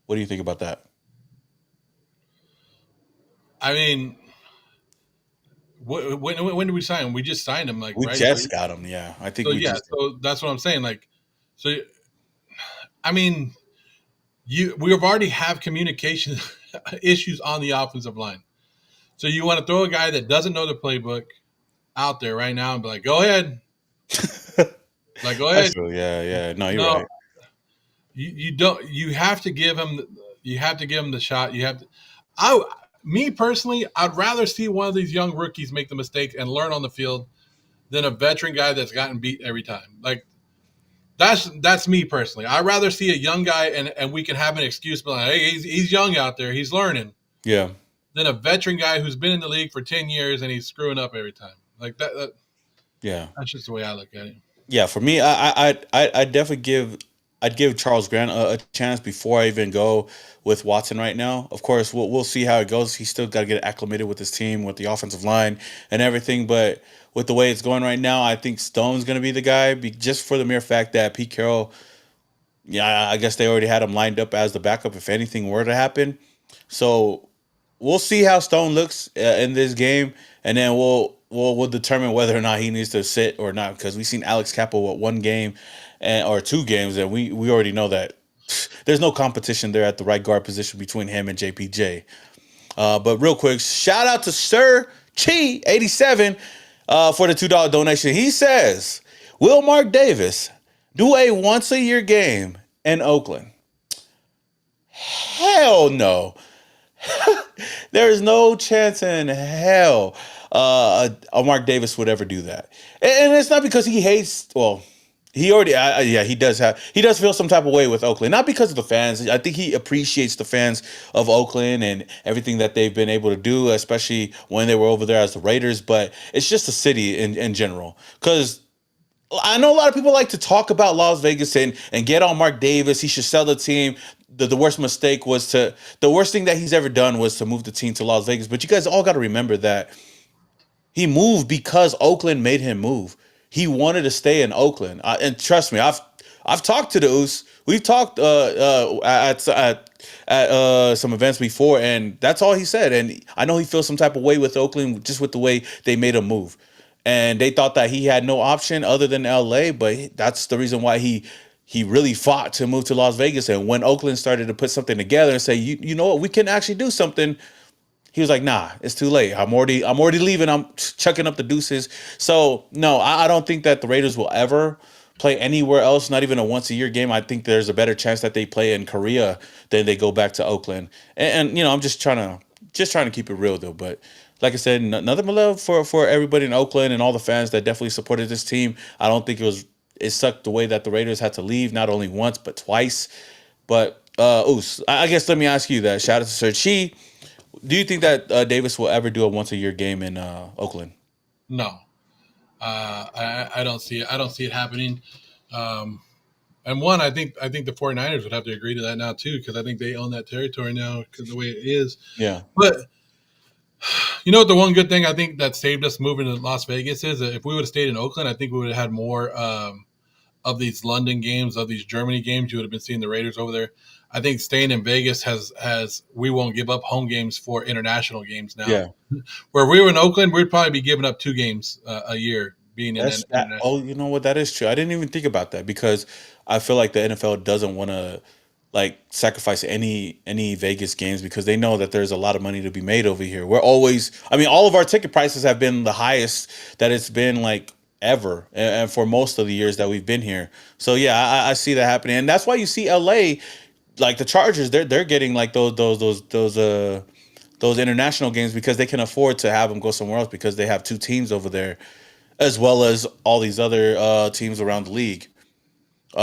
What do you think about that?" I mean, when did we sign him? We just signed him, like We right. So just got him. Yeah, I think so we yeah, just. so that's what I'm saying. Like, so I mean, we have already have communication issues on the offensive line. So you want to throw a guy that doesn't know the playbook out there right now and be like, go ahead, like go That's ahead. true. Yeah, yeah. No, you're No, right. you don't. You have to give him. You have to give him the shot. You have to. I, me personally, I'd rather see one of these young rookies make the mistake and learn on the field than a veteran guy that's gotten beat every time. Like that's me personally. I'd rather see a young guy and we can have an excuse, but like, hey, he's young out there, he's learning, Yeah, than a veteran guy who's been in the league for 10 years and he's screwing up every time. Like yeah. that's just the way I look at it. Yeah, for me, I definitely I'd give Charles Grant a chance before I even go with Watson right now. Of course, we'll see how it goes. He's still got to get acclimated with his team, with the offensive line and everything. But with the way it's going right now, I think Stone's going to be the guy, just for the mere fact that Pete Carroll, yeah, I guess they already had him lined up as the backup if anything were to happen. So we'll see how Stone looks in this game, and then we'll determine whether or not he needs to sit or not. Because we've seen Alex Cappa one game, or two games, and we already know that there's no competition there at the right guard position between him and JPJ. But real quick, shout out to Sir Chi 87 for the $2 donation. He says, "Will Mark Davis do a once a year game in Oakland?" Hell no. There is no chance in hell a Mark Davis would ever do that, and it's not because he hates. Well, he already, yeah, he does feel some type of way with Oakland, not because of the fans. I think he appreciates the fans of Oakland and everything that they've been able to do, especially when they were over there as the Raiders. But it's just the city in general, because I know a lot of people like to talk about Las Vegas and get on Mark Davis. He should sell the team. The worst mistake was the worst thing that he's ever done was to move the team to Las Vegas. But you guys all got to remember that he moved because Oakland made him move. He wanted to stay in Oakland, and trust me, I've talked to the Oos. We've talked at some events before, and that's all he said. And I know he feels some type of way with Oakland just with the way they made him move, and they thought that he had no option other than LA. But that's the reason why he really fought to move to Las Vegas. And when Oakland started to put something together and say, you know what, we can actually do something, he was like, nah, it's too late. I'm already leaving. I'm chucking up the deuces. So no, I don't think that the Raiders will ever play anywhere else, not even a once a year game. I think there's a better chance that they play in Korea than they go back to Oakland. And I'm just trying to keep it real though. But like I said, nothing but love for everybody in Oakland and all the fans that definitely supported this team. I don't think it sucked the way that the Raiders had to leave not only once but twice. But Oos, I guess let me ask you that. Shout out to Sir Chi. Do you think that Davis will ever do a once a year game in Oakland? No, I don't see it. I don't see it happening. Um, and one, I think the 49ers would have to agree to that now too, because I think they own that territory now because the way it is. Yeah, But you know what? The one good thing I think that saved us moving to Las Vegas is that if we would have stayed in Oakland, I think we would have had more of these London games, of these Germany games. You would have been seeing the Raiders over there. I think staying in Vegas has we won't give up home games for international games now. yeah. Where we were in Oakland, we'd probably be giving up 2 games a year being in That's an that. international. Oh, you know what? That is true. I didn't even think about that because I feel like the NFL doesn't want to like sacrifice any Vegas games because they know that there's a lot of money to be made over here. We're always, I mean, all of our ticket prices have been the highest that it's been like ever, and for most of the years that we've been here. So yeah, I see that happening, and that's why you see LA, like the Chargers, they're getting like those international games because they can afford to have them go somewhere else because they have two teams over there as well as all these other teams around the league.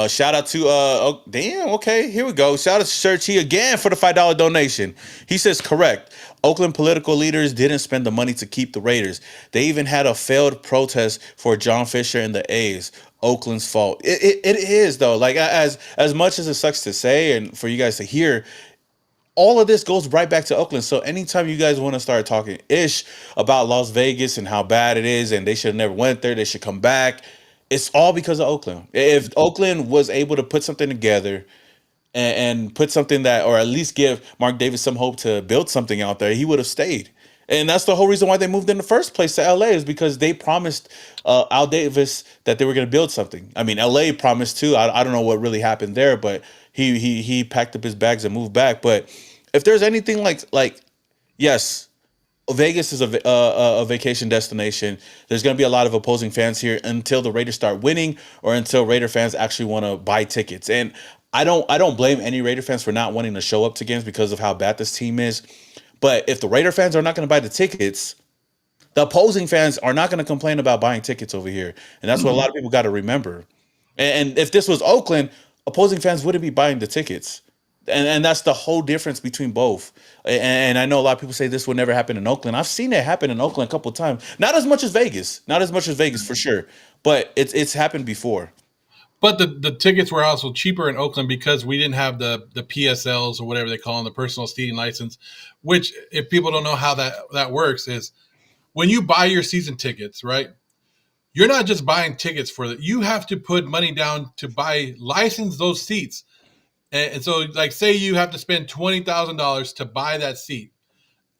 Shout out to oh damn, okay, here we go. Shout out to Searchy again for the $5 donation. He says correct. Oakland political leaders didn't spend the money to keep the Raiders. They even had a failed protest for John Fisher and the A's. Oakland's fault. It is though. Like as much as it sucks to say and for you guys to hear, all of this goes right back to Oakland. So anytime you guys want to start talking ish about Las Vegas and how bad it is and they should have never went there, they should come back. It's all because of Oakland. If Oakland was able to put something together and put something that, or at least give Mark Davis some hope to build something out there, he would have stayed. And that's the whole reason why they moved in the first place to LA is because they promised Al Davis that they were going to build something. I mean, LA promised too. I don't know what really happened there, but he packed up his bags and moved back. But if there's anything like yes, Vegas is a vacation destination. There's going to be a lot of opposing fans here until the Raiders start winning or until Raider fans actually want to buy tickets. And I don't blame any Raider fans for not wanting to show up to games because of how bad this team is. But if the Raider fans are not going to buy the tickets, the opposing fans are not going to complain about buying tickets over here. And that's what a lot of people got to remember. And if this was Oakland, opposing fans wouldn't be buying the tickets. And that's the whole difference between both. And I know a lot of people say this would never happen in Oakland. I've seen it happen in Oakland a couple of times. Not as much as Vegas. Not as much as Vegas for sure. But it's happened before. But the tickets were also cheaper in Oakland because we didn't have the PSLs or whatever they call them, the personal seating license. Which, if people don't know how that works, is when you buy your season tickets, right? You're not just buying tickets for that. You have to put money down to license those seats. And so, like, say you have to spend $20,000 to buy that seat.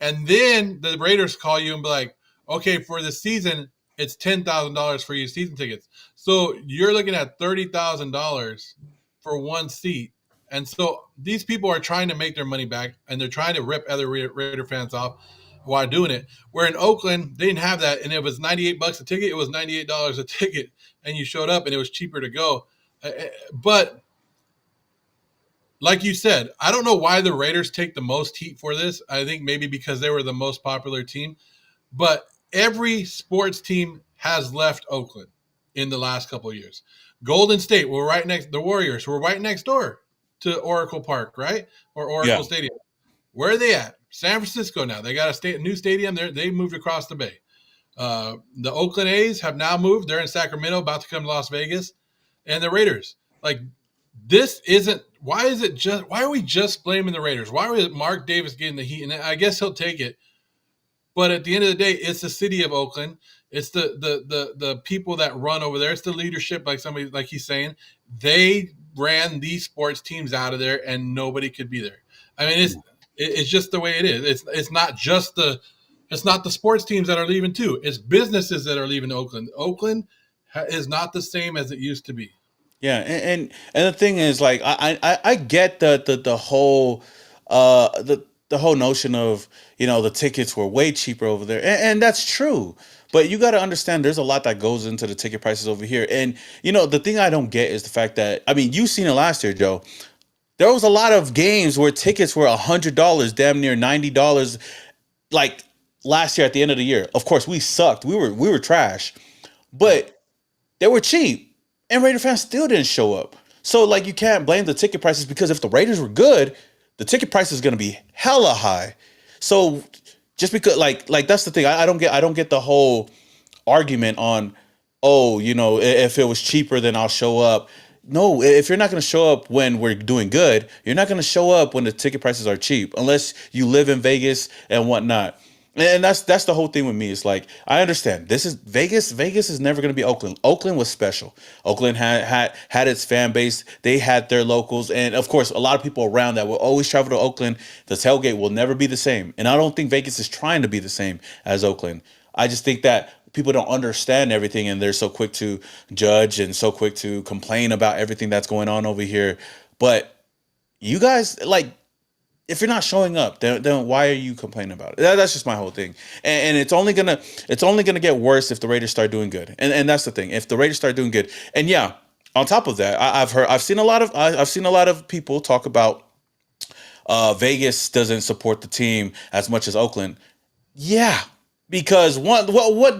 And then the Raiders call you and be like, okay, for the season, it's $10,000 for your season tickets. So you're looking at $30,000 for one seat. And so these people are trying to make their money back and they're trying to rip other Raider fans off while doing it. Where in Oakland, they didn't have that. And it was $98 a ticket. It was $98 a ticket. And you showed up and it was cheaper to go. But like you said, I don't know why the Raiders take the most heat for this. I think maybe because they were the most popular team. But every sports team has left Oakland in the last couple of years. Golden State were right next. The Warriors were right next door to Oracle Park, right, or Yeah. Oracle Stadium. Where are they at? San Francisco now. They got a new stadium. They moved across the bay. The Oakland A's have now moved. They're in Sacramento, about to come to Las Vegas, and the Raiders. Like, this isn't. Why is it just? Why are we just blaming the Raiders? Why is Mark Davis getting the heat? And I guess he'll take it. But at the end of the day, it's the city of Oakland. It's the people that run over there. It's the leadership, like somebody like he's saying. They ran these sports teams out of there, and nobody could be there. I mean, it's just the way it is. It's not the sports teams that are leaving too. It's businesses that are leaving Oakland. Oakland is not the same as it used to be. Yeah, and the thing is, like, I get the whole the whole notion of the tickets were way cheaper over there, and that's true. But you got to understand, there's a lot that goes into the ticket prices over here, and the thing I don't get is the fact that you've seen it last year, Joe. There was a lot of games where tickets were $100, damn near $90, like last year at the end of the year. Of course, we sucked. We were trash, but they were cheap, and Raider fans still didn't show up. So like you can't blame the ticket prices because if the Raiders were good, the ticket price is going to be hella high. So just because like that's the thing. I don't get the whole argument on if it was cheaper then I'll show up. No, if you're not going to show up when we're doing good, you're not going to show up when the ticket prices are cheap unless you live in Vegas and whatnot. And that's the whole thing with me. It's like I understand this is Vegas. Vegas is never going to be Oakland. Oakland was special. Oakland had its fan base. They had their locals, and of course, a lot of people around that will always travel to Oakland. The tailgate will never be the same, and I don't think Vegas is trying to be the same as Oakland. I just think that people don't understand everything, and they're so quick to judge and so quick to complain about everything that's going on over here. But you guys like if you're not showing up, then why are you complaining about it? That's just my whole thing. And it's only gonna get worse if the Raiders start doing good. And that's the thing. If the Raiders start doing good, and yeah, on top of that, I've seen a lot of people talk about Vegas doesn't support the team as much as Oakland. Yeah, because what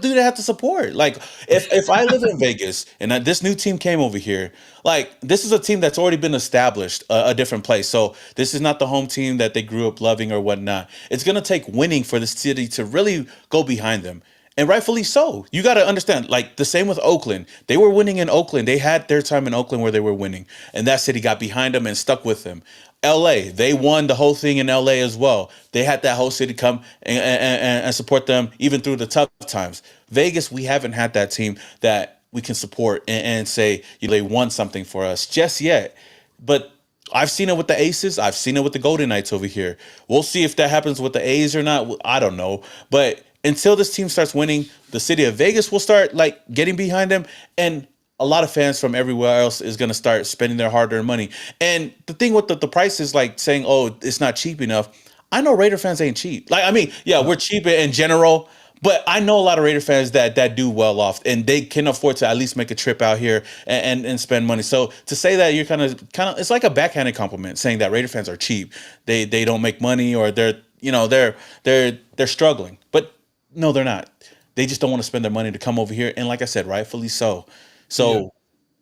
do they have to support? Like, if I live in Vegas and this new team came over here, like this is a team that's already been established a different place. So this is not the home team that they grew up loving or whatnot. It's gonna take winning for the city to really go behind them. And rightfully so. You got to understand, like the same with Oakland. They were winning in Oakland. They had their time in Oakland where they were winning, and that city got behind them and stuck with them. LA, they won the whole thing in LA as well. They had that whole city come and support them even through the tough times. Vegas, we haven't had that team that we can support and say, they won something for us just yet. But I've seen it with the Aces. I've seen it with the Golden Knights over here. We'll see if that happens with the A's or not. I don't know. But until this team starts winning, the city of Vegas will start like getting behind them, and a lot of fans from everywhere else is going to start spending their hard-earned money. And the thing with the price is like saying, "Oh, it's not cheap enough." I know Raider fans ain't cheap. Like, I mean, yeah, we're cheap in general, but I know a lot of Raider fans that do well off, and they can afford to at least make a trip out here and spend money. So to say that you're kind of, it's like a backhanded compliment saying that Raider fans are cheap. They don't make money, or they're struggling. But no, they're not. They just don't want to spend their money to come over here, and like I said, rightfully so. Yeah. So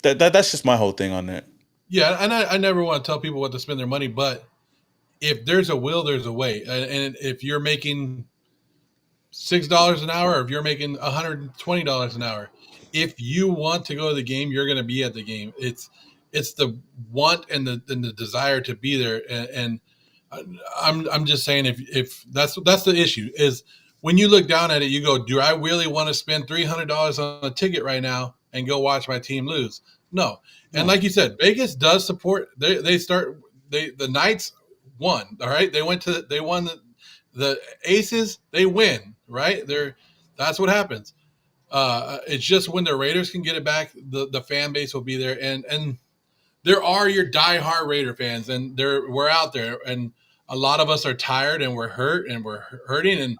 that's just my whole thing on that. Yeah, and I never want to tell people what to spend their money, but if there's a will, there's a way. And if you're making $6 an hour, or if you're making $120 an hour, if you want to go to the game, you're going to be at the game. It's the want and the desire to be there. And I'm just saying, if that's the issue, is when you look down at it, you go, do I really want to spend $300 on a ticket right now and go watch my team lose? No. And No. like you said, Vegas does support. The Knights won. All right, they won the Aces. They win. Right there, that's what happens. It's just when the Raiders can get it back, the fan base will be there, and there are your diehard Raider fans, and we're out there, and a lot of us are tired, and we're hurt, and we're hurting, and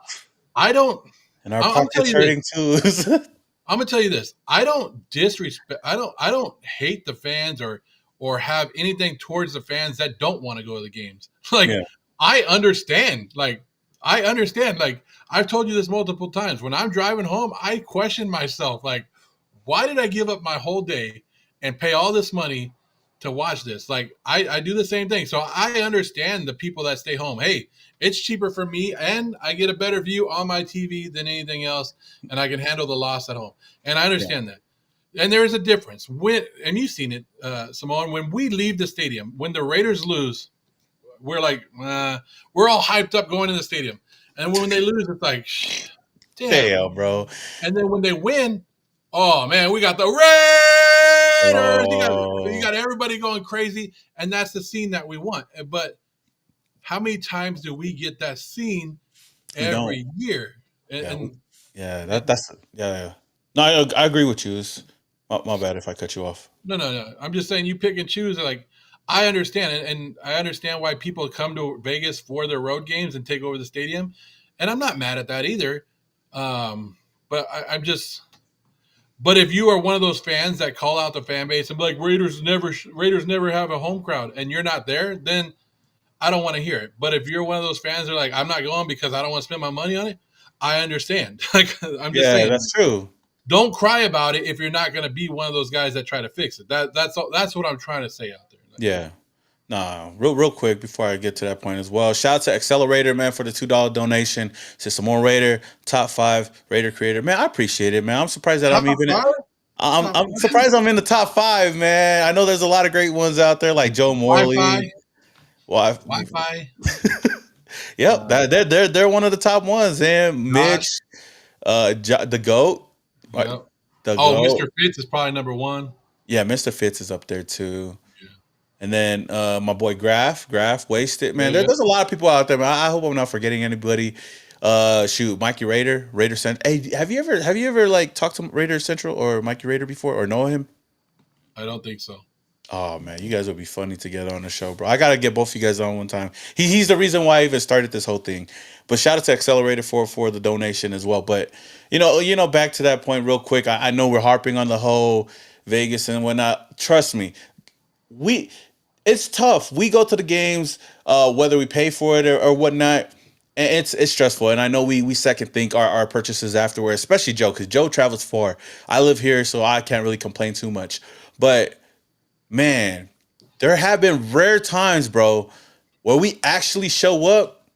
I don't. And our I'm gonna tell pockets you this. hurting too. I'm gonna tell you this. I don't disrespect. I don't hate the fans or have anything towards the fans that don't want to go to the games. Like, Yeah. I understand. Like, I understand. Like, I've told you this multiple times. When I'm driving home, I question myself. Like, why did I give up my whole day and pay all this money to watch this? Like, I do the same thing. So I understand the people that stay home. Hey, it's cheaper for me, and I get a better view on my TV than anything else, and I can handle the loss at home. And I Yeah. understand that. And there is a difference. And you've seen it, Simone, when we leave the stadium, when the Raiders lose, we're like, we're all hyped up going to the stadium. And when they lose, it's like, damn. Damn, bro. And then when they win, oh man, we got the Raiders. You Oh, got everybody going crazy, and that's the scene that we want. But how many times do we get that scene we don't. every year? Yeah, And yeah. it, That's yeah. Yeah. No, I agree with you. It's my bad if I cut you off. no. I'm just saying you pick and choose. Like, I understand it, and I understand why people come to Vegas for their road games and take over the stadium, and I'm not mad at that either. But I'm just. But if you are one of those fans that call out the fan base and be like, Raiders never have a home crowd, and you're not there, then I don't want to hear it. But if you're one of those fans that are like, I'm not going because I don't want to spend my money on it, I understand. Like, I'm just Yeah, saying, that's true. don't cry about it if you're not going to be one of those guys that try to fix it. That's what I'm trying to say out there. Like, Yeah. Nah, real quick before I get to that point as well. Shout out to Accelerator, man, for the $2 donation. Says some more Raider, top 5 Raider creator. Man, I appreciate it, man. I'm surprised that top I'm even five, top I'm surprised I'm in the top 5, man. I know there's a lot of great ones out there like Joe Wi-Fi, Morley. Well, Wi-Fi. yep, they're one of the top ones, and Mitch, Josh. The GOAT. Right, Yeah. the Oh, GOAT. Mr. Fitz is probably number one. Yeah, Mr. Fitz is up there too. Yeah. And then my boy Graf, Wasted. Man, Yeah. there's a lot of people out there, man. I hope I'm not forgetting anybody. Shoot, Mikey Raider Central. Hey, have you ever like talked to Raider Central or Mikey Raider before or know him? I don't think so. Oh man, you guys would be funny together on the show, bro. I gotta get both of you guys on one time. He's the reason why I even started this whole thing. But shout out to Accelerator for the donation as well. But back to that point real quick. I know we're harping on the whole Vegas and whatnot. Trust me, we it's tough. We go to the games, whether we pay for it or whatnot, and it's stressful. And I know we second think our purchases afterward, especially Joe, because Joe travels far. I live here, so I can't really complain too much. But man, there have been rare times, bro, where we actually show up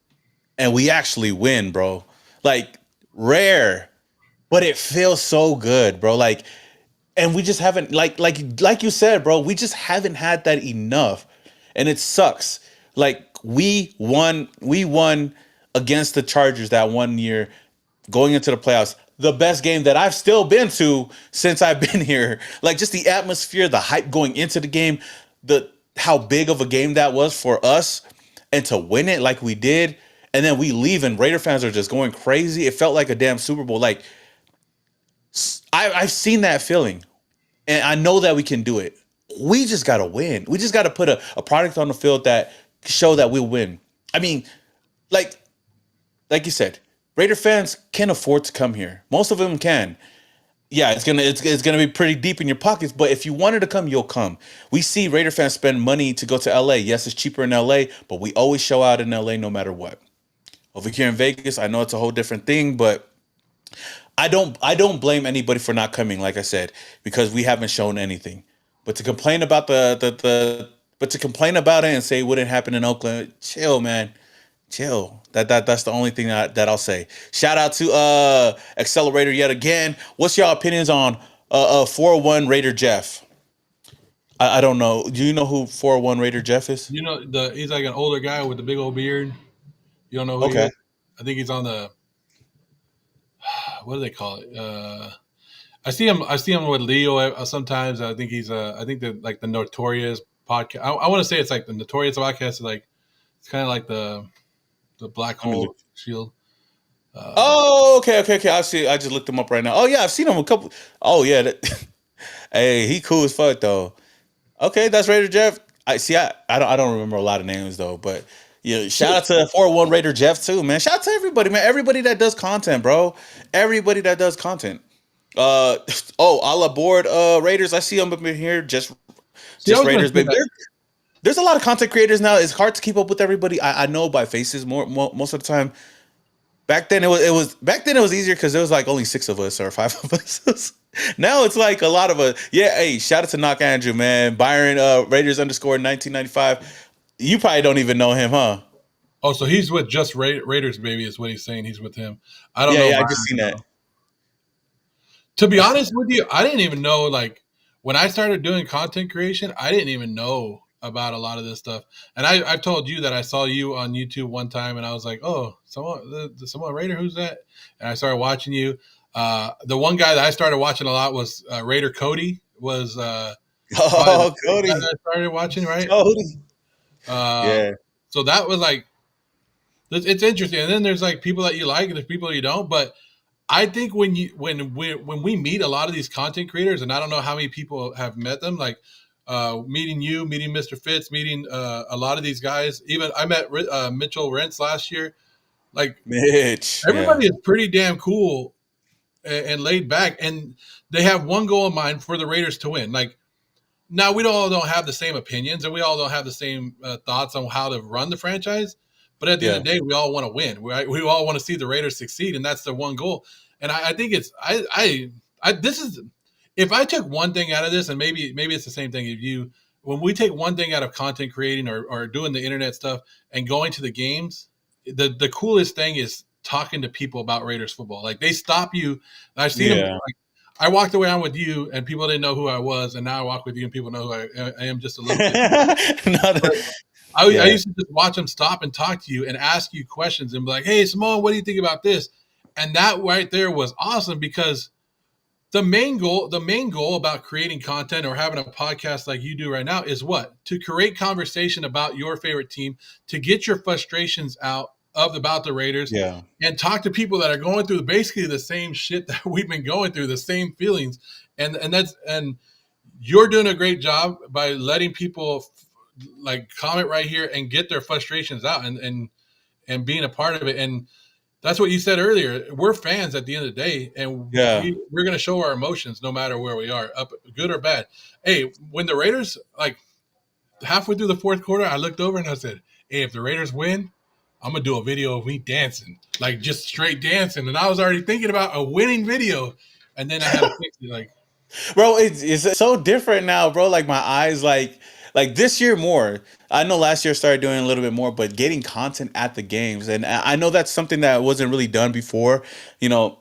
and we actually win, bro. Like rare. but it feels so good, bro. Like, and we just haven't like you said, bro. We just haven't had that enough, and it sucks. Like we won against the Chargers that one year, going into the playoffs. The best game that I've still been to since I've been here. Like just the atmosphere, the hype going into the game, the how big of a game that was for us, and to win it like we did, and then we leave and Raider fans are just going crazy. It felt like a damn Super Bowl. Like I've seen that feeling, and I know that we can do it. We just gotta win. We just gotta put a product on the field that show that we'll win. I mean, like like you said, Raider fans can afford to come here. Most of them can. Yeah, it's gonna be pretty deep in your pockets. But if you wanted to come, you'll come. We see Raider fans spend money to go to LA. Yes, it's cheaper in LA, but we always show out in LA no matter what. Over here in Vegas, I know it's a whole different thing, but I don't blame anybody for not coming, like I said, because we haven't shown anything. But to complain about but to complain about it and say it wouldn't happen in Oakland, chill, man. Chill. That's the only thing that I'll say. Shout out to Accelerator yet again. What's your opinions on 401 Raider Jeff? I don't know. Do you know who 401 Raider Jeff is? You know, he's like an older guy with the big old beard. You don't know who he Okay. is? I think he's on the what do they call it? I see him with Leo sometimes. I think he's I think that like the Notorious podcast. I want to say it's like the Notorious podcast is like it's kind of like the Black Let me Hole look. Shield. Oh, okay. I see. I just looked him up right now. Oh yeah, I've seen him a couple. Oh yeah. Hey, he cool as fuck though. Okay, that's Raider Jeff. I see. I don't remember a lot of names though, but yeah. Shout out to 401 Raider Jeff too, man. Shout out to everybody, man. Everybody that does content, bro. Everybody that does content. Uh oh, all aboard Raiders. I see them up in here. See, I Just was going to Raiders, say baby. that. There's a lot of content creators now. It's hard to keep up with everybody. I know by faces more most of the time. Back then it was easier because there was like only six of us or five of us. Now it's like a lot of us. Yeah, hey, shout out to Knock Andrew, man. Byron Raiders underscore 1995. You probably don't even know him, huh? Oh, so he's with just Raiders, baby, is what he's saying. He's with him. I don't Yeah, know yeah, I just Byron. seen that. To be honest with you, I didn't even know like when I started doing content creation, I didn't even know about a lot of this stuff. And I've told you that I saw you on YouTube one time, and I was like, "Oh, someone, someone Raider, who's that?" And I started watching you. The one guy that I started watching a lot was Raider Cody. Was probably the Oh, first guy Cody. that I started watching, right? Cody. Uh, Yeah. so that was like it's interesting. And then there's like people that you like, and there's people you don't, but I think when we meet a lot of these content creators, and I don't know how many people have met them, like meeting you, meeting Mr. Fitz, meeting a lot of these guys. Even I met Mitchell Rentz last year. Like Mitch. Yeah. everybody is pretty damn cool and laid back, and they have one goal in mind for the Raiders to win. Like now, we all don't have the same opinions, and we all don't have the same thoughts on how to run the franchise. But at the end Yeah. of the day, we all want to win. We all want to see the Raiders succeed, and that's the one goal. And I think it's this is if I took one thing out of this, and maybe it's the same thing. If you when we take one thing out of content creating or doing the internet stuff and going to the games, the coolest thing is talking to people about Raiders football. Like they stop you. I've seen them. Yeah. I walked around with you, and people didn't know who I was, and now I walk with you, and people know who I am just a little bit. Not But a- I yeah. used to just watch them stop and talk to you and ask you questions and be like, "Hey, Simone, what do you think about this?" And that right there was awesome because the main goal about creating content or having a podcast like you do right now is what? To create conversation about your favorite team, to get your frustrations out of about the Raiders Yeah. and talk to people that are going through basically the same shit that we've been going through, the same feelings. And you're doing a great job by letting people like comment right here and get their frustrations out and being a part of it. And that's what you said earlier. We're fans at the end of the day, and Yeah. we're going to show our emotions no matter where we are, up good or bad. Hey, when the Raiders like halfway through the fourth quarter, I looked over and I said, "Hey, if the Raiders win, I'm gonna do a video of me dancing, like just straight dancing." And I was already thinking about a winning video, and then I had to fix it. Like, Bro, it's so different now, bro. Like my eyes, like this year more. I know last year I started doing a little bit more, but getting content at the games, and I know that's something that wasn't really done before. You know,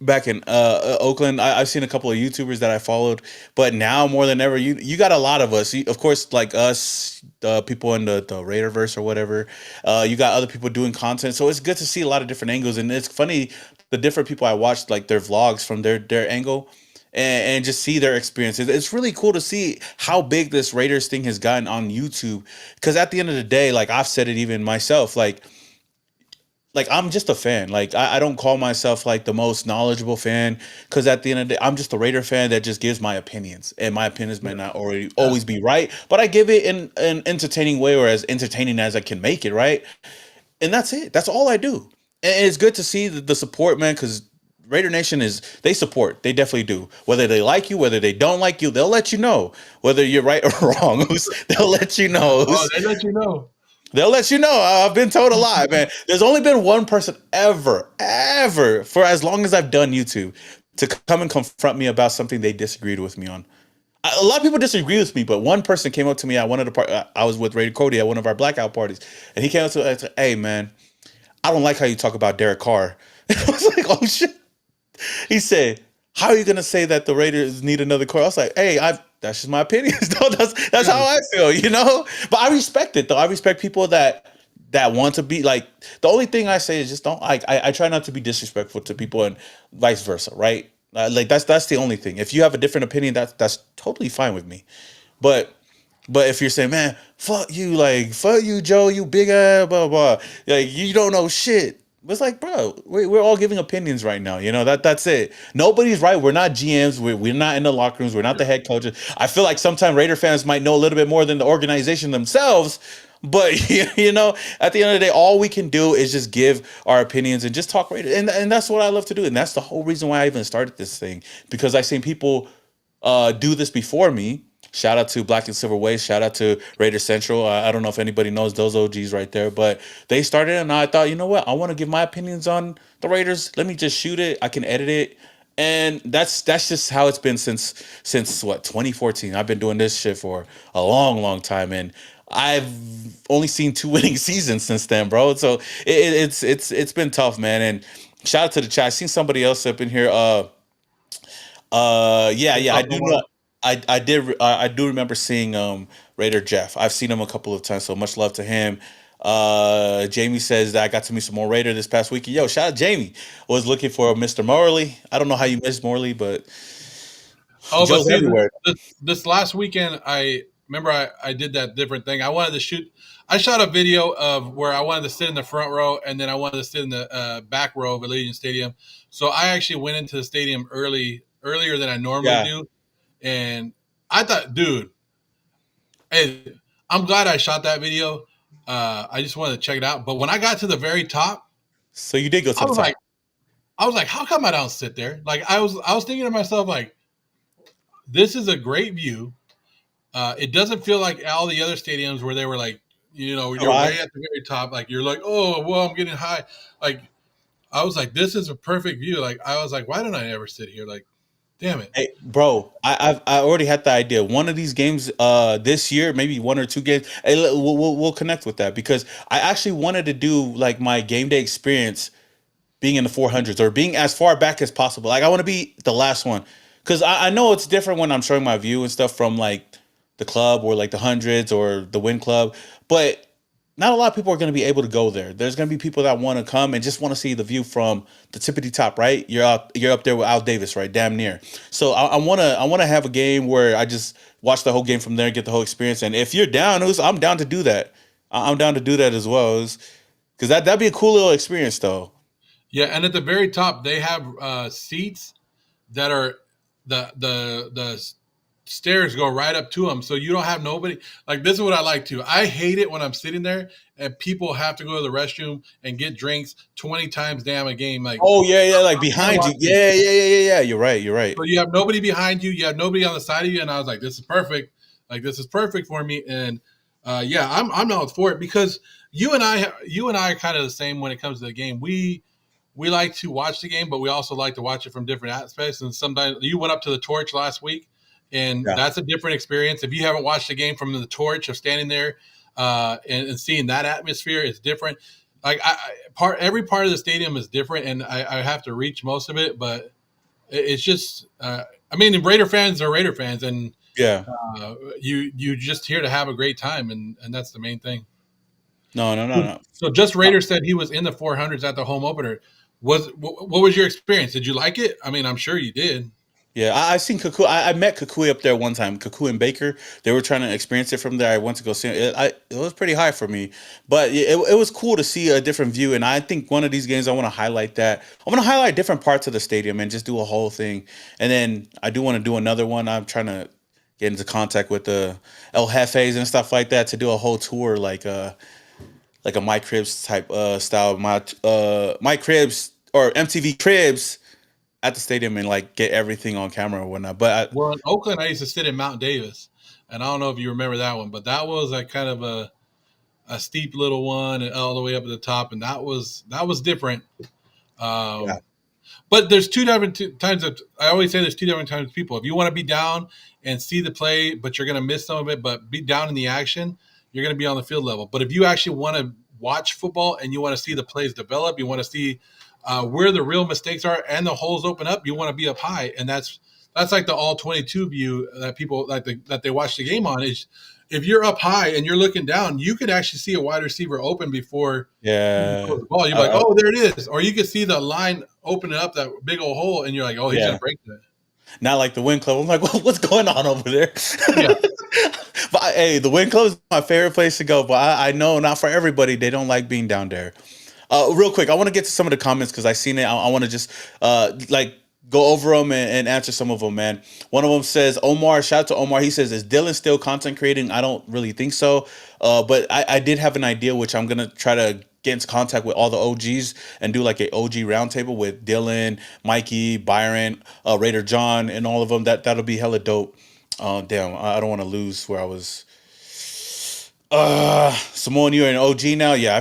back in Oakland, I've seen a couple of YouTubers that I followed, but now more than ever, you got a lot of us. Of course, like us, people in the Raiderverse or whatever. You got other people doing content, so it's good to see a lot of different angles. And it's funny the different people I watched, like their vlogs from their angle. And just see their experiences. It's really cool to see how big this Raiders thing has gotten on YouTube. Because at the end of the day, like I've said it even myself, like I'm just a fan. Like I don't call myself like the most knowledgeable fan because at the end of the day, I'm just a Raider fan that just gives my opinions, and my opinions may Yeah. not already Yeah. always be right, but I give it in an entertaining way or as entertaining as I can make it, right? And that's it. That's all I do. And it's good to see the support, man, because Raider Nation is they support. They definitely do. Whether they like you, whether they don't like you, they'll let you know. Whether you're right or wrong, they'll let you know. Oh, they let you know. They'll let you know. I've been told a lie, man. There's only been one person ever, for as long as I've done YouTube, to come and confront me about something they disagreed with me on. A lot of people disagree with me, but one person came up to me at one of the I was with Raider Cody at one of our blackout parties, and he came up to me and said, "Hey, man, I don't like how you talk about Derek Carr." And I was like, "Oh shit." He said, "How are you gonna say that the Raiders need another core?" I was like, "Hey, that's just my opinion. No, that's how Yeah. I feel, you know." But I respect it though. I respect people that want to be like. The only thing I say is just don't like. I try not to be disrespectful to people and vice versa, right? Like that's the only thing. If you have a different opinion, that's totally fine with me. But if you're saying, man, fuck you, Joe, you big ass, blah, blah, like, you don't know shit. It's like, bro, we're all giving opinions right now. You know, that's it. Nobody's right. We're not GMs. We're not in the locker rooms. We're not the head coaches. I feel like sometimes Raider fans might know a little bit more than the organization themselves. But, you know, at the end of the day, all we can do is just give our opinions and just talk Raiders. And that's what I love to do. And that's the whole reason why I even started this thing. Because I've seen people do this before me. Shout out to Black and Silver Waste. Shout out to Raider Central. I don't know if anybody knows those OGs right there, but they started it, and I thought, you know what? I want to give my opinions on the Raiders. Let me just shoot it. I can edit it, and that's just how it's been since what 2014. I've been doing this shit for a long time, and I've only seen 2 winning seasons since then, bro. So it's been tough, man. And shout out to the chat. I seen somebody else up in here. Yeah, I do know. I do remember seeing Raider Jeff. I've seen him a couple of times, so much love to him. Jamie says that I got to meet some more Raider this past weekend. Yo, shout out Jamie. Was looking for Mr. Morley. I don't know how you missed Morley, but Oh, but Joe's see, everywhere. this last weekend, I remember I did that different thing. I wanted to shoot. I shot a video of where I wanted to sit in the front row, and then I wanted to sit in the back row of Allegiant Stadium. So I actually went into the stadium earlier than I normally Yeah. do, and I thought, dude, hey, I'm glad I shot that video. I just wanted to check it out. But when I got to the very top, So you did go to I the was top. like, how come I don't sit there? Like I was thinking to myself, like, this is a great view. It doesn't feel like all the other stadiums where they were like, Oh, you're way at the very top. Like you're like, oh, well, I'm getting high. Like I was like, this is a perfect view. Like I was like, why don't I ever sit here? Like, damn it. hey, bro, I already had the idea. One of these games, this year, maybe 1 or 2 games. Hey, we'll connect with that because I actually wanted to do like my game day experience being in the 400s or being as far back as possible. Like I want to be the last one because I know it's different when I'm showing my view and stuff from like the club or like the hundreds or the win club, but not a lot of people are going to be able to go there. There's going to be people that want to come and just want to see the view from the tippity top, right? You're up there with Al Davis, right? Damn near. So I want to have a game where I just watch the whole game from there and get the whole experience. And if you're down, I'm down to do that. I'm down to do that as well. Because that'd be a cool little experience, though. Yeah, and at the very top they have seats that are the stairs go right up to them, so you don't have nobody. Like this is what I like too. I hate it when I'm sitting there and people have to go to the restroom and get drinks 20 times damn a game. Like Oh yeah, like I'm trying to behind you. watch this. Yeah. You're right. You're right. So you have nobody behind you, you have nobody on the side of you, and I was like, this is perfect. Like this is perfect for me, and yeah, I'm not for it because you and I are kind of the same when it comes to the game. We like to watch the game, but we also like to watch it from different aspects. And sometimes you went up to the torch last week, and Yeah. that's a different experience. If you haven't watched the game from the torch of standing there and seeing that atmosphere, it's different. like every part of the stadium is different, and I have to reach most of it, but it's just I mean, Raider fans are Raider fans, and Yeah. you just here to have a great time, and that's the main thing. No, no, no, no. So just Raider said he was in the 400s at the home opener. What was your experience? Did you like it? I mean, I'm sure you did. Yeah, I seen Kukui. I met Kukui up there one time. Kukui and Baker. They were trying to experience it from there. I went to go see it. It was pretty high for me, but it was cool to see a different view. And I think one of these games, I want to highlight that. I want to highlight different parts of the stadium and just do a whole thing. And then I do want to do another one. I'm trying to get into contact with the El Jefes and stuff like that to do a whole tour, like a My Cribs type style. My Cribs or MTV Cribs at the stadium and like get everything on camera or whatnot. But Well, in Oakland, I used to sit in Mount Davis, and I don't know if you remember that one, but that was a kind of a steep little one and all the way up at the top, and that was different. yeah, Um, but there's two different times of I always say there's two different types of people. If you want to be down and see the play, but you're going to miss some of it, but be down in the action, you're going to be on the field level. But if you actually want to watch football and you want to see the plays develop, you want to see where the real mistakes are and the holes open up, you want to be up high, and that's like the all 22 view that people that they watch the game on. Is if you're up high and you're looking down, you could actually see a wide receiver open before he even yeah, throws the ball. You're like, oh, there it is. Or you could see the line opening up that big old hole, and you're like, oh, he's yeah. gonna break that. Not like the Wind Club. I'm like, what's going on over there? Yeah. But hey, the Wind Club is my favorite place to go. But I know not for everybody. They don't like being down there. Real quick, I want to get to some of the comments because I seen it. I want to just like go over them and answer some of them, man. One of them says, Omar, shout out to Omar. He says, is Dylan still content creating? I don't really think so. But I did have an idea, which I'm going to try to get into contact with all the OGs and do like a OG roundtable with Dylan, Mikey, Byron, Raider John, and all of them. That'll be hella dope. Damn, I don't want to lose where I was. Simone, you're an OG now. Yeah, I